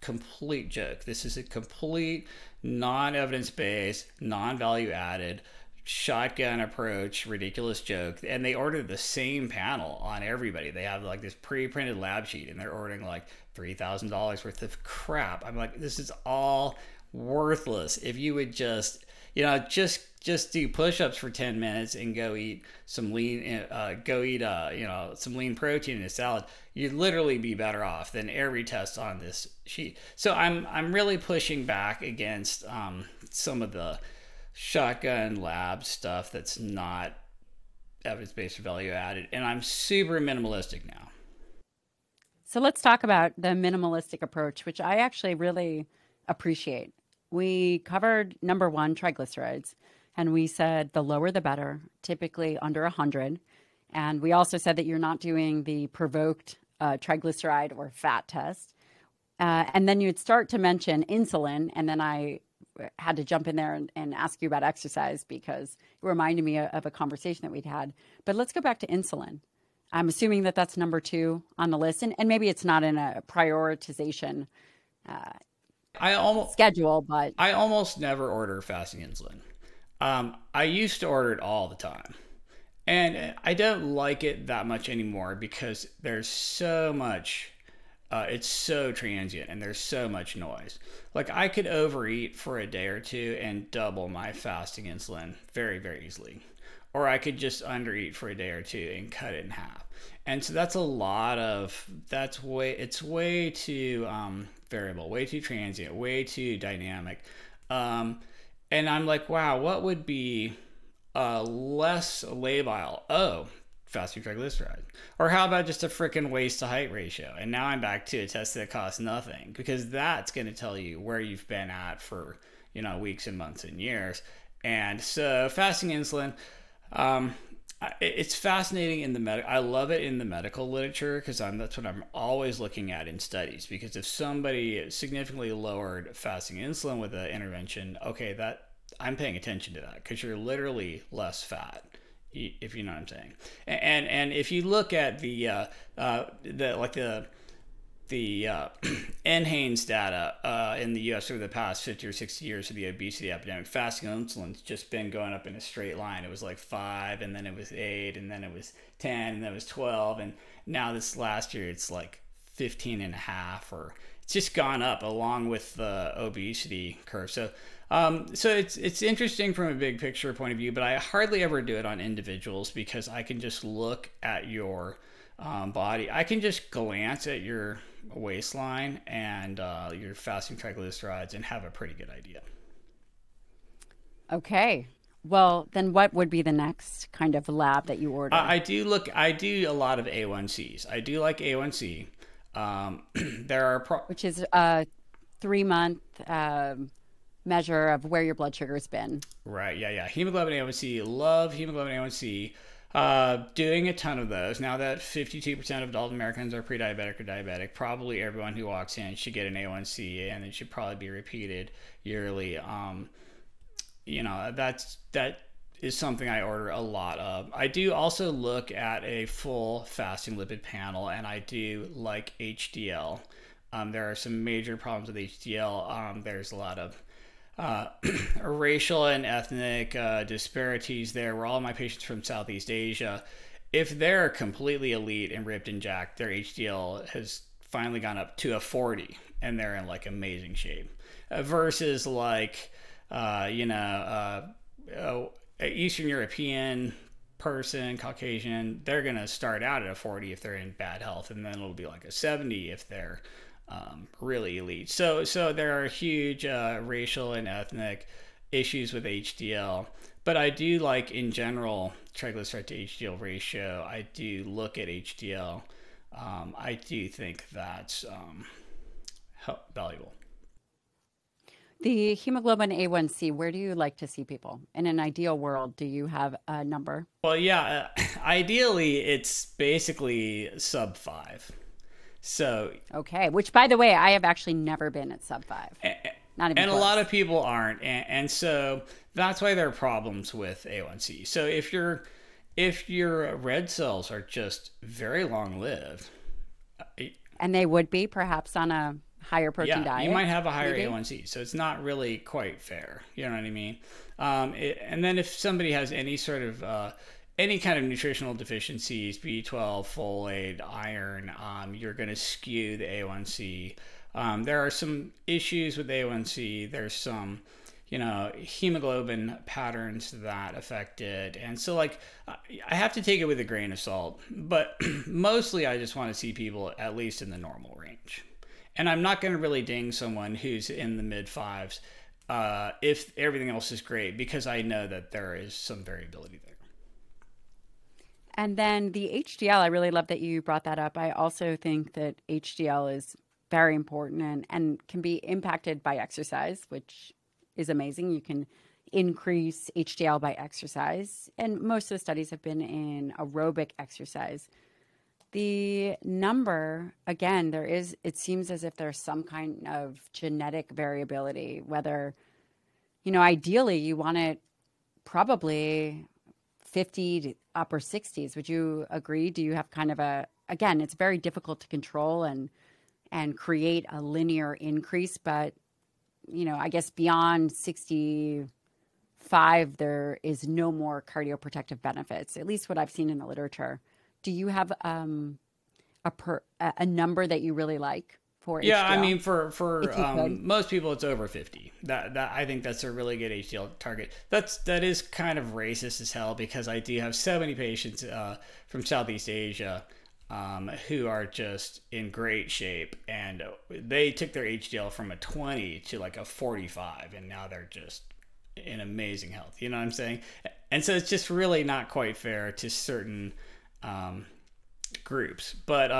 Speaker 1: complete joke. This is a complete non-evidence based, non-value added, shotgun approach, ridiculous joke. And they order the same panel on everybody. They have like this pre-printed lab sheet and they're ordering like $3,000 worth of crap. I'm like, this is all worthless. If you would just do push-ups for 10 minutes and go eat some lean some lean protein in a salad, you'd literally be better off than every test on this sheet. So I'm really pushing back against some of the shotgun lab stuff that's not evidence-based or value added, and I'm super minimalistic now.
Speaker 2: So let's talk about the minimalistic approach, which I actually really appreciate. We covered number one, triglycerides, and we said the lower the better, typically under 100. And we also said that you're not doing the provoked triglyceride or fat test. And then you'd start to mention insulin, and then I had to jump in there and ask you about exercise because it reminded me of a conversation that we'd had. But let's go back to insulin. I'm assuming that that's number two on the list, and maybe it's not in a prioritization schedule, but
Speaker 1: I almost never order fasting insulin. I used to order it all the time, and I don't like it that much anymore because there's so much. It's so transient and there's so much noise. Like I could overeat for a day or two and double my fasting insulin very, very easily. Or I could just undereat for a day or two and cut it in half. And so that's it's way too variable, way too transient, way too dynamic. And I'm like, wow, what would be less labile? Oh, fasting triglyceride. Or how about just a freaking waist to height ratio? And now I'm back to a test that costs nothing because that's going to tell you where you've been at for, weeks and months and years. And so fasting insulin, it's fascinating in the I love it in the medical literature because that's what I'm always looking at in studies. Because if somebody significantly lowered fasting insulin with an intervention, okay, that I'm paying attention to that because you're literally less fat, if you know what I'm saying. And if you look at the NHANES data in the U.S. over the past 50 or 60 years of the obesity epidemic, fasting insulin's just been going up in a straight line. It was like 5, and then it was 8, and then it was 10, and then it was 12, and now this last year it's like 15 and a half, or it's just gone up along with the obesity curve. So it's interesting from a big picture point of view, but I hardly ever do it on individuals because I can just look at your body. I can just glance at your waistline and your fasting triglycerides and have a pretty good idea.
Speaker 2: Okay. Well, then what would be the next kind of lab that you order?
Speaker 1: I do a lot of A1Cs. I do like A1C. There are
Speaker 2: which is 3-month measure of where your blood sugar's been.
Speaker 1: Right. Yeah. Yeah. Hemoglobin A1C. Love hemoglobin A1C. Doing a ton of those. Now that 52% of adult Americans are pre-diabetic or diabetic, probably everyone who walks in should get an A1C, and it should probably be repeated yearly. That is something I order a lot of. I do also look at a full fasting lipid panel, and I do like HDL. There are some major problems with HDL. There's a lot of racial and ethnic disparities there, where all of my patients from Southeast Asia, if they're completely elite and ripped and jacked, their HDL has finally gone up to a 40 and they're in like amazing shape, versus like Eastern European person, Caucasian, they're going to start out at a 40 if they're in bad health, and then it'll be like a 70 if they're really elite. So there are huge racial and ethnic issues with HDL, but I do like, in general, triglyceride to HDL ratio. I do look at HDL. I do think that's valuable.
Speaker 2: The hemoglobin A1C, where do you like to see people? In an ideal world, do you have a number?
Speaker 1: Well, yeah, ideally it's basically sub 5. So
Speaker 2: okay, which by the way, I have actually never been at sub 5. Not even
Speaker 1: and
Speaker 2: close.
Speaker 1: A lot of people aren't, and so that's why there are problems with A1C. So if your red cells are just very long lived,
Speaker 2: and they would be perhaps on a higher protein diet,
Speaker 1: you might have a higher
Speaker 2: maybe?
Speaker 1: A1C, so it's not really quite fair. You know what I mean? And then if somebody has any sort of any kind of nutritional deficiencies, B12, folate, iron, you're going to skew the A1C. There are some issues with A1C. There's some, hemoglobin patterns that affect it. And so, like, I have to take it with a grain of salt. But mostly I just want to see people at least in the normal range. And I'm not going to really ding someone who's in the mid-5s if everything else is great, because I know that there is some variability there.
Speaker 2: And then the HDL, I really love that you brought that up. I also think that HDL is very important and can be impacted by exercise, which is amazing. You can increase HDL by exercise. And most of the studies have been in aerobic exercise. The number, again, it seems as if there's some kind of genetic variability, whether, ideally you want it probably 50 to upper 60s. Would you agree? Do you have kind of again, it's very difficult to control and create a linear increase, but, I guess beyond 65, there is no more cardioprotective benefits, at least what I've seen in the literature. Do you have a number that you really like for HDL?
Speaker 1: Yeah, I mean, for most people, it's over 50. That I think that's a really good HDL target. That is kind of racist as hell, because I do have so many patients from Southeast Asia who are just in great shape, and they took their HDL from a 20 to like a 45, and now they're just in amazing health. You know what I'm saying? And so it's just really not quite fair to certain groups, but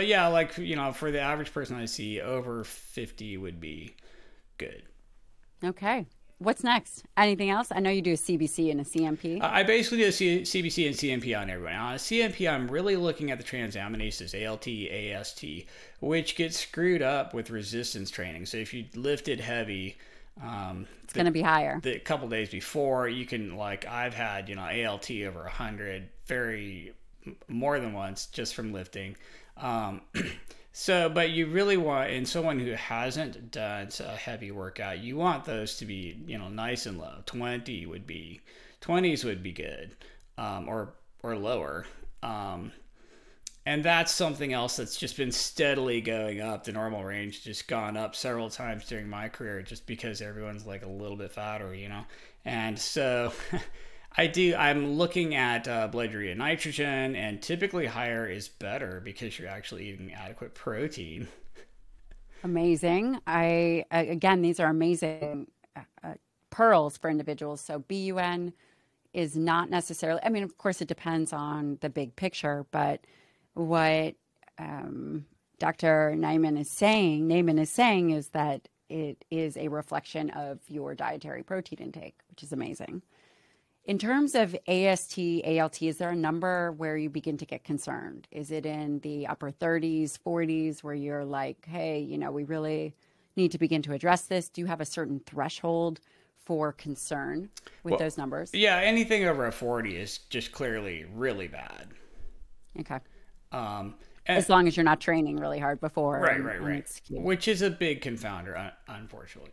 Speaker 1: yeah, like, for the average person I see, over 50 would be good.
Speaker 2: Okay, what's next? Anything else? I know you do a CBC and a CMP.
Speaker 1: I basically do a CBC and CMP on everyone. On a CMP, I'm really looking at the transaminases, ALT, AST, which get screwed up with resistance training. So if you lifted heavy,
Speaker 2: it's going to be higher.
Speaker 1: The couple days before, you can, like, I've had, ALT over 100, more than once, just from lifting. But you really want, in someone who hasn't done a heavy workout, you want those to be, nice and low. 20s would be good, or lower. And that's something else that's just been steadily going up. The normal range just gone up several times during my career, just because everyone's like a little bit fatter, And so I'm looking at blood urea nitrogen, and typically higher is better because you're actually eating adequate protein.
Speaker 2: Amazing. Again, these are amazing pearls for individuals. So BUN is not necessarily, I mean, of course, it depends on the big picture, but what Dr. Naiman is saying is that it is a reflection of your dietary protein intake, which is amazing. In terms of AST, ALT, is there a number where you begin to get concerned? Is it in the upper 30s, 40s, where you're like, hey, we really need to begin to address this? Do you have a certain threshold for concern with those numbers?
Speaker 1: Yeah, anything over a 40 is just clearly really bad.
Speaker 2: Okay. As long as you're not training really hard before.
Speaker 1: Right. Which is a big confounder, unfortunately.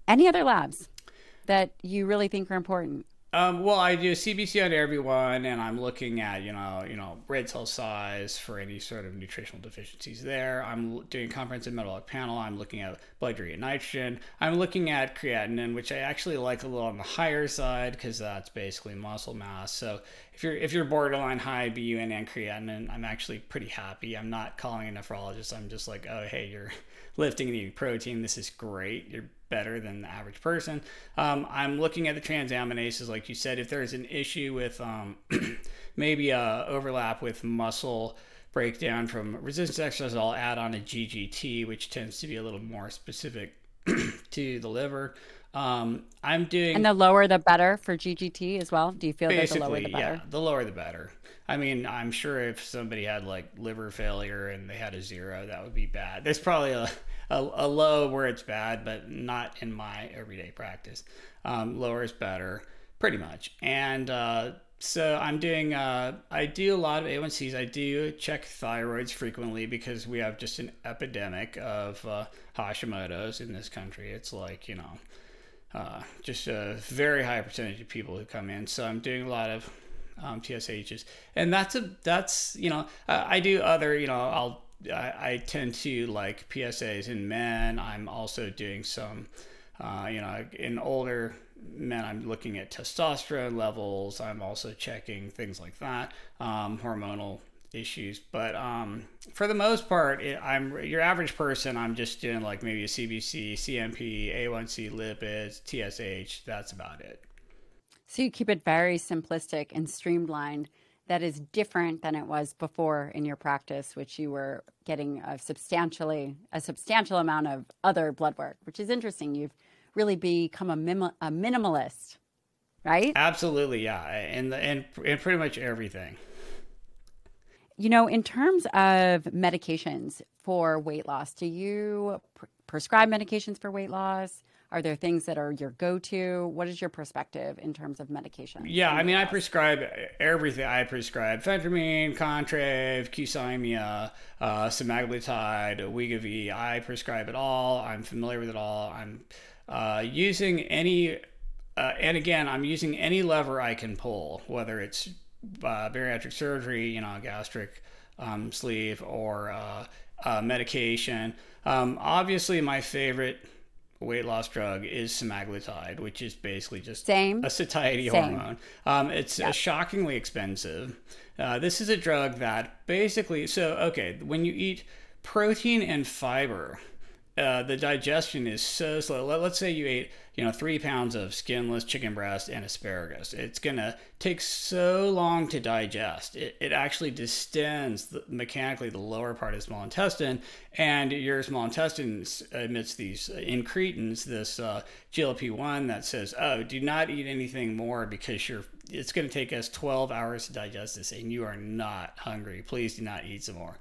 Speaker 2: Any other labs that you really think are important?
Speaker 1: Well, I do CBC on everyone, and I'm looking at red cell size for any sort of nutritional deficiencies there. I'm doing comprehensive metabolic panel. I'm looking at blood urea nitrogen. I'm looking at creatinine, which I actually like a little on the higher side because that's basically muscle mass. So if you're borderline high BUN and creatinine, I'm actually pretty happy. I'm not calling a nephrologist. I'm just like, oh, hey, you're lifting and eating protein. This is great. You're better than the average person. I'm looking at the transaminases, like you said. If there's an issue with maybe overlap with muscle breakdown from resistance exercise, I'll add on a GGT, which tends to be a little more specific to the liver. I'm doing...
Speaker 2: And the lower the better for GGT as well? Do you feel that the lower the better?
Speaker 1: Yeah, the lower the better. I mean, I'm sure if somebody had like liver failure and they had a 0, that would be bad. There's probably a low where it's bad, but not in my everyday practice. Lower is better, pretty much. And so I'm doing, I do a lot of A1Cs. I do check thyroids frequently because we have just an epidemic of Hashimoto's in this country. It's like, just a very high percentage of people who come in. So I'm doing a lot of TSHs, and I do other, I tend to like PSAs in men. I'm also doing some, in older men, I'm looking at testosterone levels. I'm also checking things like that, hormonal issues. But for the most part, I'm your average person. I'm just doing like maybe a CBC, CMP, A1C, lipids, TSH. That's about it.
Speaker 2: So you keep it very simplistic and streamlined. That is different than it was before in your practice, which you were getting a substantial amount of other blood work, which is interesting. You've really become a minimalist, right?
Speaker 1: Absolutely, yeah, and pretty much everything.
Speaker 2: In terms of medications for weight loss, do you prescribe medications for weight loss? Are there things that are your go-to? What is your perspective in terms of medication?
Speaker 1: Yeah, I mean, I prescribe everything. I prescribe phentermine, Contrave, Qsymia, semaglutide, Wegovy. I prescribe it all. I'm familiar with it all. I'm using any, and again, I'm using any lever I can pull, whether it's bariatric surgery, gastric sleeve, or medication. Obviously, my favorite weight loss drug is semaglutide, which is basically just a satiety hormone. It's shockingly expensive. This is a drug that basically, when you eat protein and fiber, the digestion is so slow. Let's say you ate, 3 pounds of skinless chicken breast and asparagus. It's going to take so long to digest. It actually distends mechanically the lower part of the small intestine, and your small intestine emits these incretins, this GLP-1 that says, oh, do not eat anything more because it's going to take us 12 hours to digest this and you are not hungry. Please do not eat some more.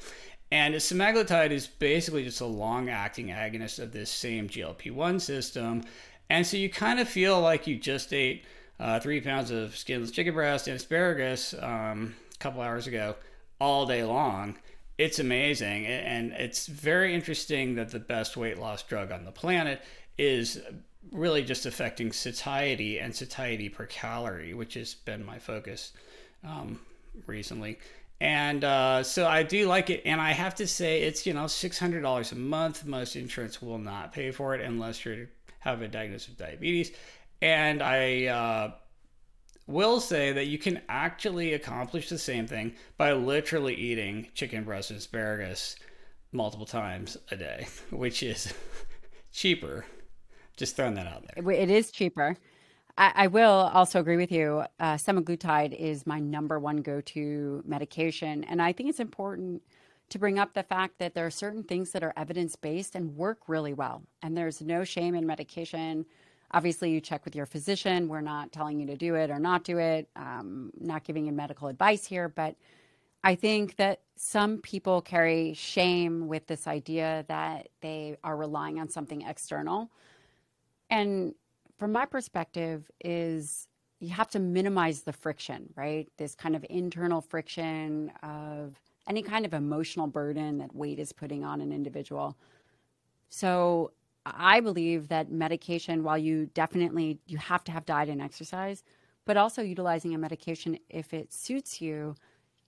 Speaker 1: And semaglutide is basically just a long-acting agonist of this same GLP-1 system. And so you kind of feel like you just ate 3 pounds of skinless chicken breast and asparagus a couple hours ago all day long. It's amazing. And it's very interesting that the best weight loss drug on the planet is really just affecting satiety and satiety per calorie, which has been my focus recently. And so I do like it. And I have to say it's, $600 a month. Most insurance will not pay for it unless you have a diagnosis of diabetes. And I will say that you can actually accomplish the same thing by literally eating chicken breast and asparagus multiple times a day, which is cheaper. Just throwing that out there.
Speaker 2: It is cheaper. I will also agree with you. Semaglutide is my number one go-to medication. And I think it's important to bring up the fact that there are certain things that are evidence-based and work really well. And there's no shame in medication. Obviously, you check with your physician. We're not telling you to do it or not do it, not giving you medical advice here. But I think that some people carry shame with this idea that they are relying on something external. And from my perspective is you have to minimize the friction, right? This kind of internal friction of any kind of emotional burden that weight is putting on an individual. So I believe that medication, while you have to have diet and exercise, but also utilizing a medication if it suits you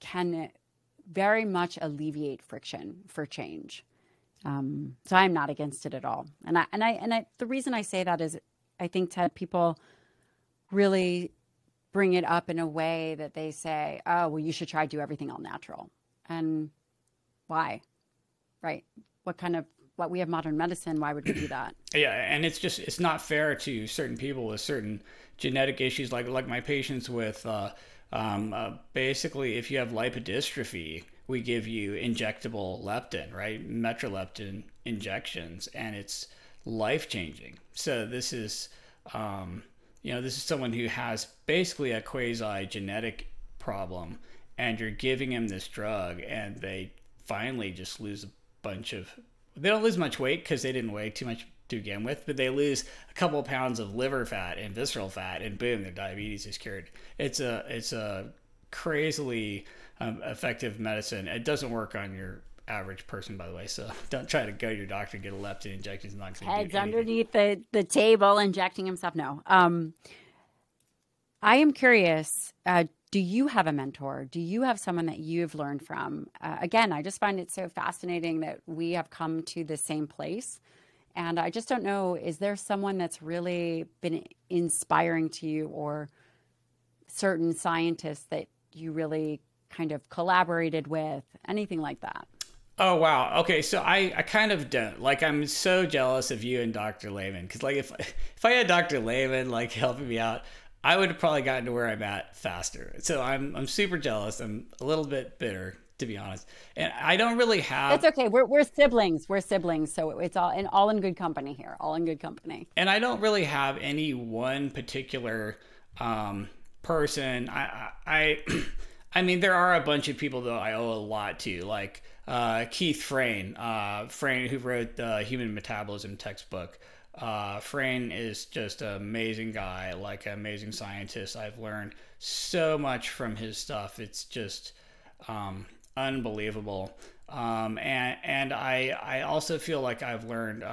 Speaker 2: can very much alleviate friction for change. So I'm not against it at all. And the reason I say that is I think that people really bring it up in a way that they say, oh, well, you should try to do everything all natural. And why? Right? What we have modern medicine, why would we do that?
Speaker 1: Yeah, and it's not fair to certain people with certain genetic issues, like my patients with basically if you have lipodystrophy, we give you injectable leptin, right? Metroleptin injections, and it's life changing. So this is this is someone who has basically a quasi genetic problem, and you're giving him this drug, and they finally just lose a bunch of. They don't lose much weight because they didn't weigh too much to begin with, but they lose a couple of pounds of liver fat and visceral fat, and boom, their diabetes is cured. It's a crazily effective medicine. It doesn't work on your average person, by the way, so don't try to go to your doctor and get a leptin injection. It's not going to do anything.
Speaker 2: Heads underneath the table injecting himself. No. I am curious, do you have a mentor? Do you have someone that you've learned from? Again, I just find it so fascinating that we have come to the same place. And I just don't know, is there someone that's really been inspiring to you, or certain scientists that you really kind of collaborated with, anything like that?
Speaker 1: Oh, wow. Okay, so I kind of don't. Like, I'm so jealous of you and Dr. Naiman, because like if I had Dr. Naiman like helping me out, I would have probably gotten to where I'm at faster. So I'm super jealous. I'm a little bit bitter, to be honest. And I don't really have.
Speaker 2: It's okay. We're siblings. We're siblings. So it's all in good company here. All in good company.
Speaker 1: And I don't really have any one particular person. I mean, there are a bunch of people though I owe a lot to, like Keith Frayne, who wrote the Human Metabolism textbook. Frayne is just an amazing guy, like an amazing scientist. I've learned so much from his stuff. It's just unbelievable. And I also feel like I've learned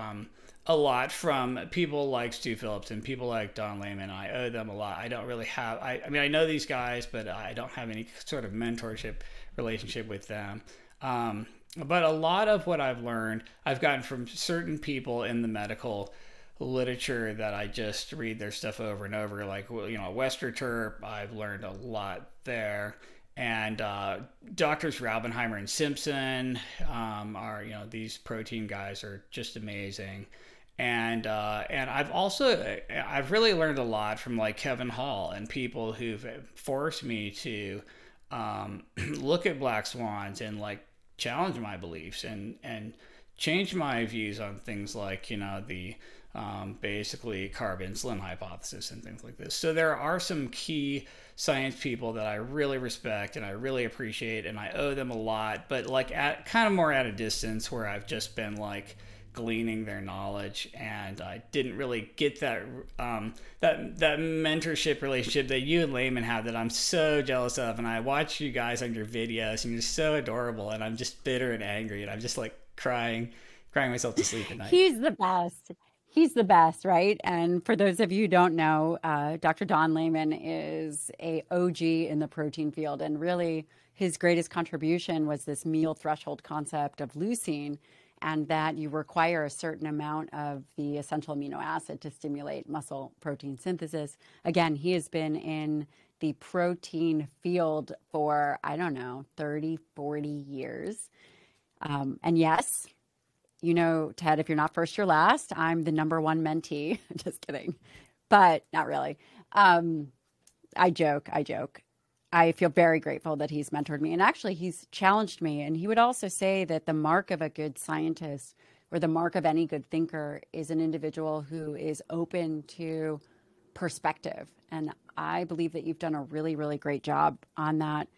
Speaker 1: a lot from people like Stu Phillips and people like Don Naiman. I owe them a lot. I don't really have, I mean, I know these guys, but I don't have any sort of mentorship relationship with them. But a lot of what I've learned, I've gotten from certain people in the medical literature that I just read their stuff over and over. Like, Westerterp, I've learned a lot there. And doctors Raubenheimer and Simpson are, these protein guys are just amazing. And I've really learned a lot from like Kevin Hall and people who've forced me to look at black swans and like challenge my beliefs and change my views on things like, the basically carb insulin hypothesis and things like this. So there are some key science people that I really respect and I really appreciate, and I owe them a lot, but like at kind of more at a distance, where I've just been like gleaning their knowledge, and I didn't really get that that mentorship relationship that you and Naiman have that I'm so jealous of. And I watch you guys on your videos and you're so adorable, and I'm just bitter and angry, and I'm just like crying myself to sleep at night.
Speaker 2: He's the best. He's the best, right? And for those of you who don't know, Dr. Don Naiman is a OG in the protein field, and really his greatest contribution was this meal threshold concept of leucine, and that you require a certain amount of the essential amino acid to stimulate muscle protein synthesis. Again, he has been in the protein field for, 30, 40 years. And yes, Ted, if you're not first, you're last. I'm the number one mentee. Just kidding. But not really. I joke. I feel very grateful that he's mentored me. And actually, he's challenged me. And he would also say that the mark of a good scientist or the mark of any good thinker is an individual who is open to perspective. And I believe that you've done a really, really great job on that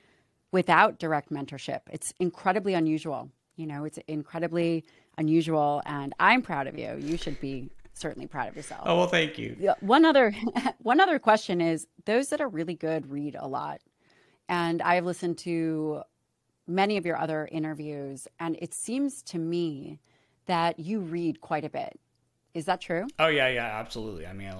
Speaker 2: without direct mentorship. It's incredibly unusual. It's incredibly unusual. And I'm proud of you. You should be certainly proud of yourself.
Speaker 1: Oh, well, thank you.
Speaker 2: One other question is, those that are really good read a lot. And I've listened to many of your other interviews, and it seems to me that you read quite a bit. Is that true?
Speaker 1: Oh, yeah, absolutely. I mean,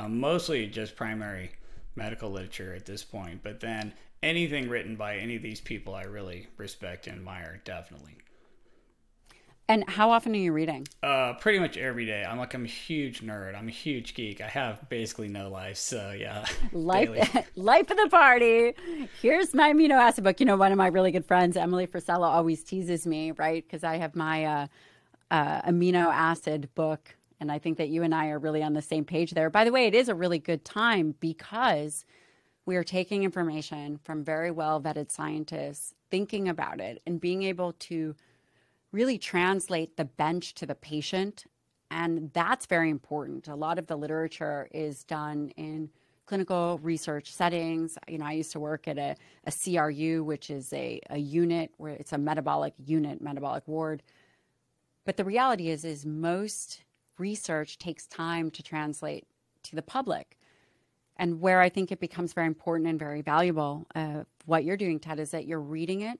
Speaker 1: mostly just primary medical literature at this point, but then anything written by any of these people I really respect and admire, definitely.
Speaker 2: And how often are you reading?
Speaker 1: Pretty much every day. I'm a huge nerd. I'm a huge geek. I have basically no life, so yeah.
Speaker 2: Life of the party. Here's my amino acid book. One of my really good friends, Emily Frisella, always teases me, right? Because I have my amino acid book, and I think that you and I are really on the same page there. By the way, it is a really good time because we are taking information from very well-vetted scientists, thinking about it, and being able to really translate the bench to the patient. And that's very important. A lot of the literature is done in clinical research settings. I used to work at a CRU, which is a unit where it's a metabolic ward. But the reality is most research takes time to translate to the public. And where I think it becomes very important and very valuable, what you're doing, Ted, is that you're reading it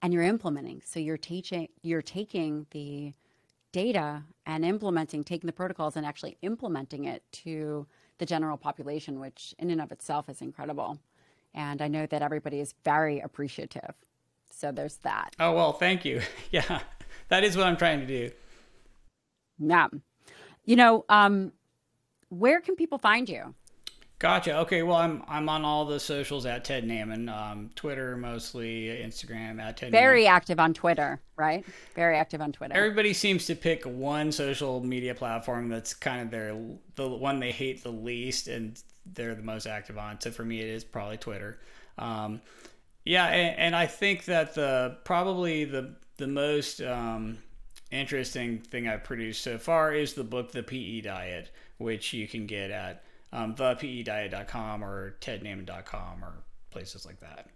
Speaker 2: and you're implementing. So you're taking the data and taking the protocols and actually implementing it to the general population, which in and of itself is incredible. And I know that everybody is very appreciative. So there's that.
Speaker 1: Oh, well, thank you. Yeah, that is what I'm trying to do.
Speaker 2: Yeah. Where can people find you?
Speaker 1: Gotcha. Okay. Well, I'm on all the socials at Ted Naiman, Twitter mostly, Instagram at Ted.
Speaker 2: Very active on Twitter, right? Very active on Twitter.
Speaker 1: Everybody seems to pick one social media platform that's kind of the one they hate the least, and they're the most active on. So for me, it is probably Twitter. Yeah, and I think that probably the most interesting thing I've produced so far is the book, The PE Diet, which you can get at thepediet.com or tednaiman.com or places like that.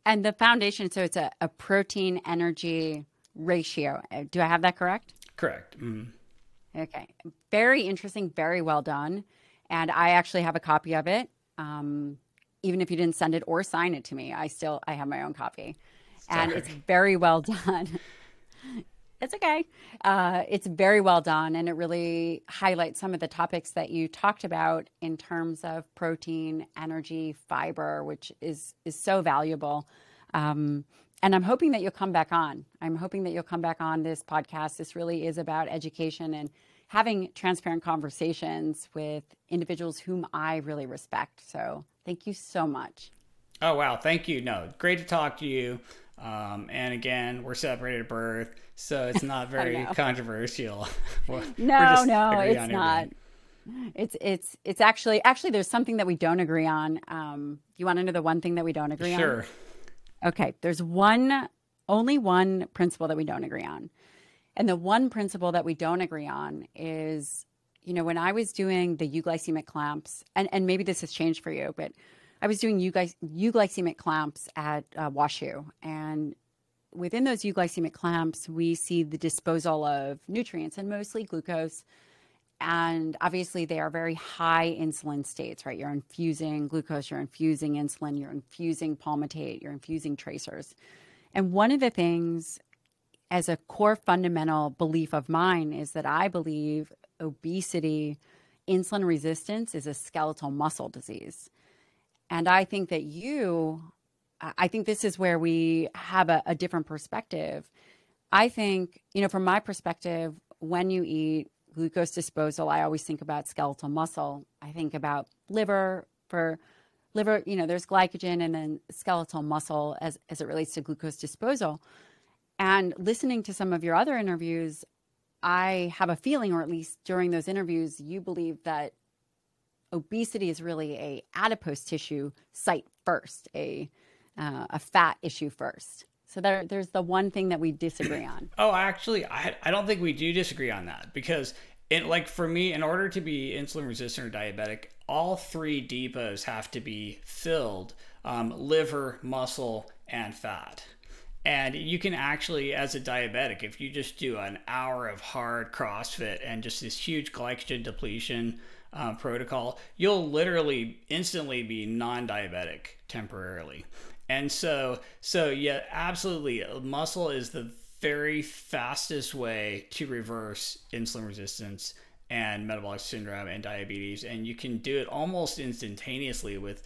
Speaker 2: And the foundation, so it's a protein energy ratio. Do I have that correct?
Speaker 1: Correct. Mm-hmm.
Speaker 2: Okay. Very interesting. Very well done. And I actually have a copy of it. Even if you didn't send it or sign it to me, I have my own copy.
Speaker 1: Sorry.
Speaker 2: And it's very well done. It's okay. It's very well done, and it really highlights some of the topics that you talked about in terms of protein, energy, fiber, which is so valuable. And I'm hoping that you'll come back on. I'm hoping that you'll come back on this podcast. This really is about education and having transparent conversations with individuals whom I really respect. So thank you so much.
Speaker 1: Oh, wow. Thank you. No, great to talk to you. And again, we're separated at birth, so it's not very controversial.
Speaker 2: No, it's not. It's actually there's something that we don't agree on. You want to know the one thing that we don't agree on?
Speaker 1: Sure.
Speaker 2: Okay. There's only one principle that we don't agree on. And the one principle that we don't agree on is, when I was doing the euglycemic clamps, and maybe this has changed for you, but I was doing euglycemic clamps at WashU, and within those euglycemic clamps, we see the disposal of nutrients and mostly glucose. And obviously, they are very high insulin states, right? You're infusing glucose, you're infusing insulin, you're infusing palmitate, you're infusing tracers. And one of the things, as a core fundamental belief of mine, is that I believe obesity, insulin resistance is a skeletal muscle disease. And I think that I think this is where we have a different perspective. I think, from my perspective, when you eat glucose disposal, I always think about skeletal muscle. I think about liver. For liver, there's glycogen and then skeletal muscle as it relates to glucose disposal. And listening to some of your other interviews, I have a feeling, or at least during those interviews, you believe that obesity is really a adipose tissue site first, a fat issue first. So there's the one thing that we disagree on.
Speaker 1: Oh, actually, I don't think we do disagree on that, because like for me, in order to be insulin resistant or diabetic, all three depots have to be filled: liver, muscle, and fat. And you can actually, as a diabetic, if you just do an hour of hard CrossFit and just this huge glycogen depletion protocol, you'll literally instantly be non-diabetic temporarily. And so yeah, absolutely, muscle is the very fastest way to reverse insulin resistance and metabolic syndrome and diabetes, and you can do it almost instantaneously with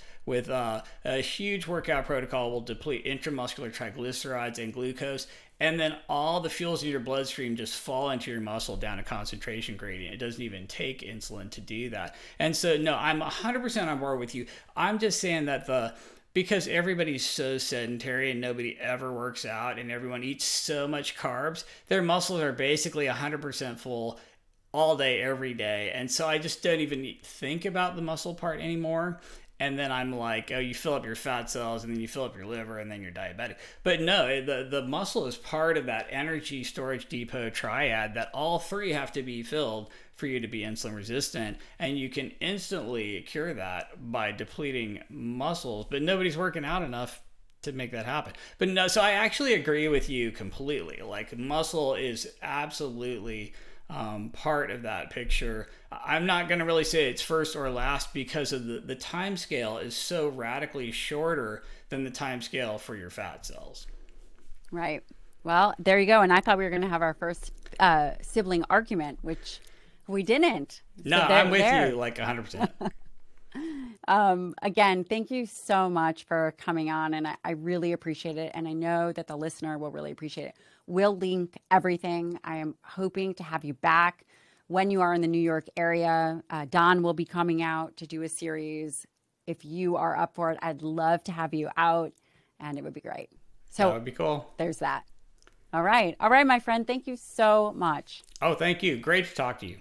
Speaker 1: a huge workout protocol. Will deplete intramuscular triglycerides and glucose, and then all the fuels in your bloodstream just fall into your muscle down a concentration gradient. It doesn't even take insulin to do that. And so no, I'm 100% on board with you. I'm just saying that because everybody's so sedentary and nobody ever works out and everyone eats so much carbs, their muscles are basically 100% full all day, every day. And so I just don't even think about the muscle part anymore. And then I'm like, oh, you fill up your fat cells and then you fill up your liver and then you're diabetic. But no, the muscle is part of that energy storage depot triad that all three have to be filled for you to be insulin resistant. And you can instantly cure that by depleting muscles, but nobody's working out enough to make that happen. But no, so I actually agree with you completely. Like, muscle is absolutely part of that picture. I'm not going to really say it's first or last, because of the time scale is so radically shorter than the time scale for your fat cells.
Speaker 2: Right. Well, there you go. And I thought we were going to have our first sibling argument, which we didn't.
Speaker 1: No,
Speaker 2: so
Speaker 1: I'm with you like 100%.
Speaker 2: Again, thank you so much for coming on, and I really appreciate it. And I know that the listener will really appreciate it. We'll link everything. I am hoping to have you back when you are in the New York area. Don will be coming out to do a series. If you are up for it, I'd love to have you out, and it would be great. So
Speaker 1: that would be cool.
Speaker 2: There's that. All right. All right, my friend. Thank you so much.
Speaker 1: Oh, thank you. Great to talk to you.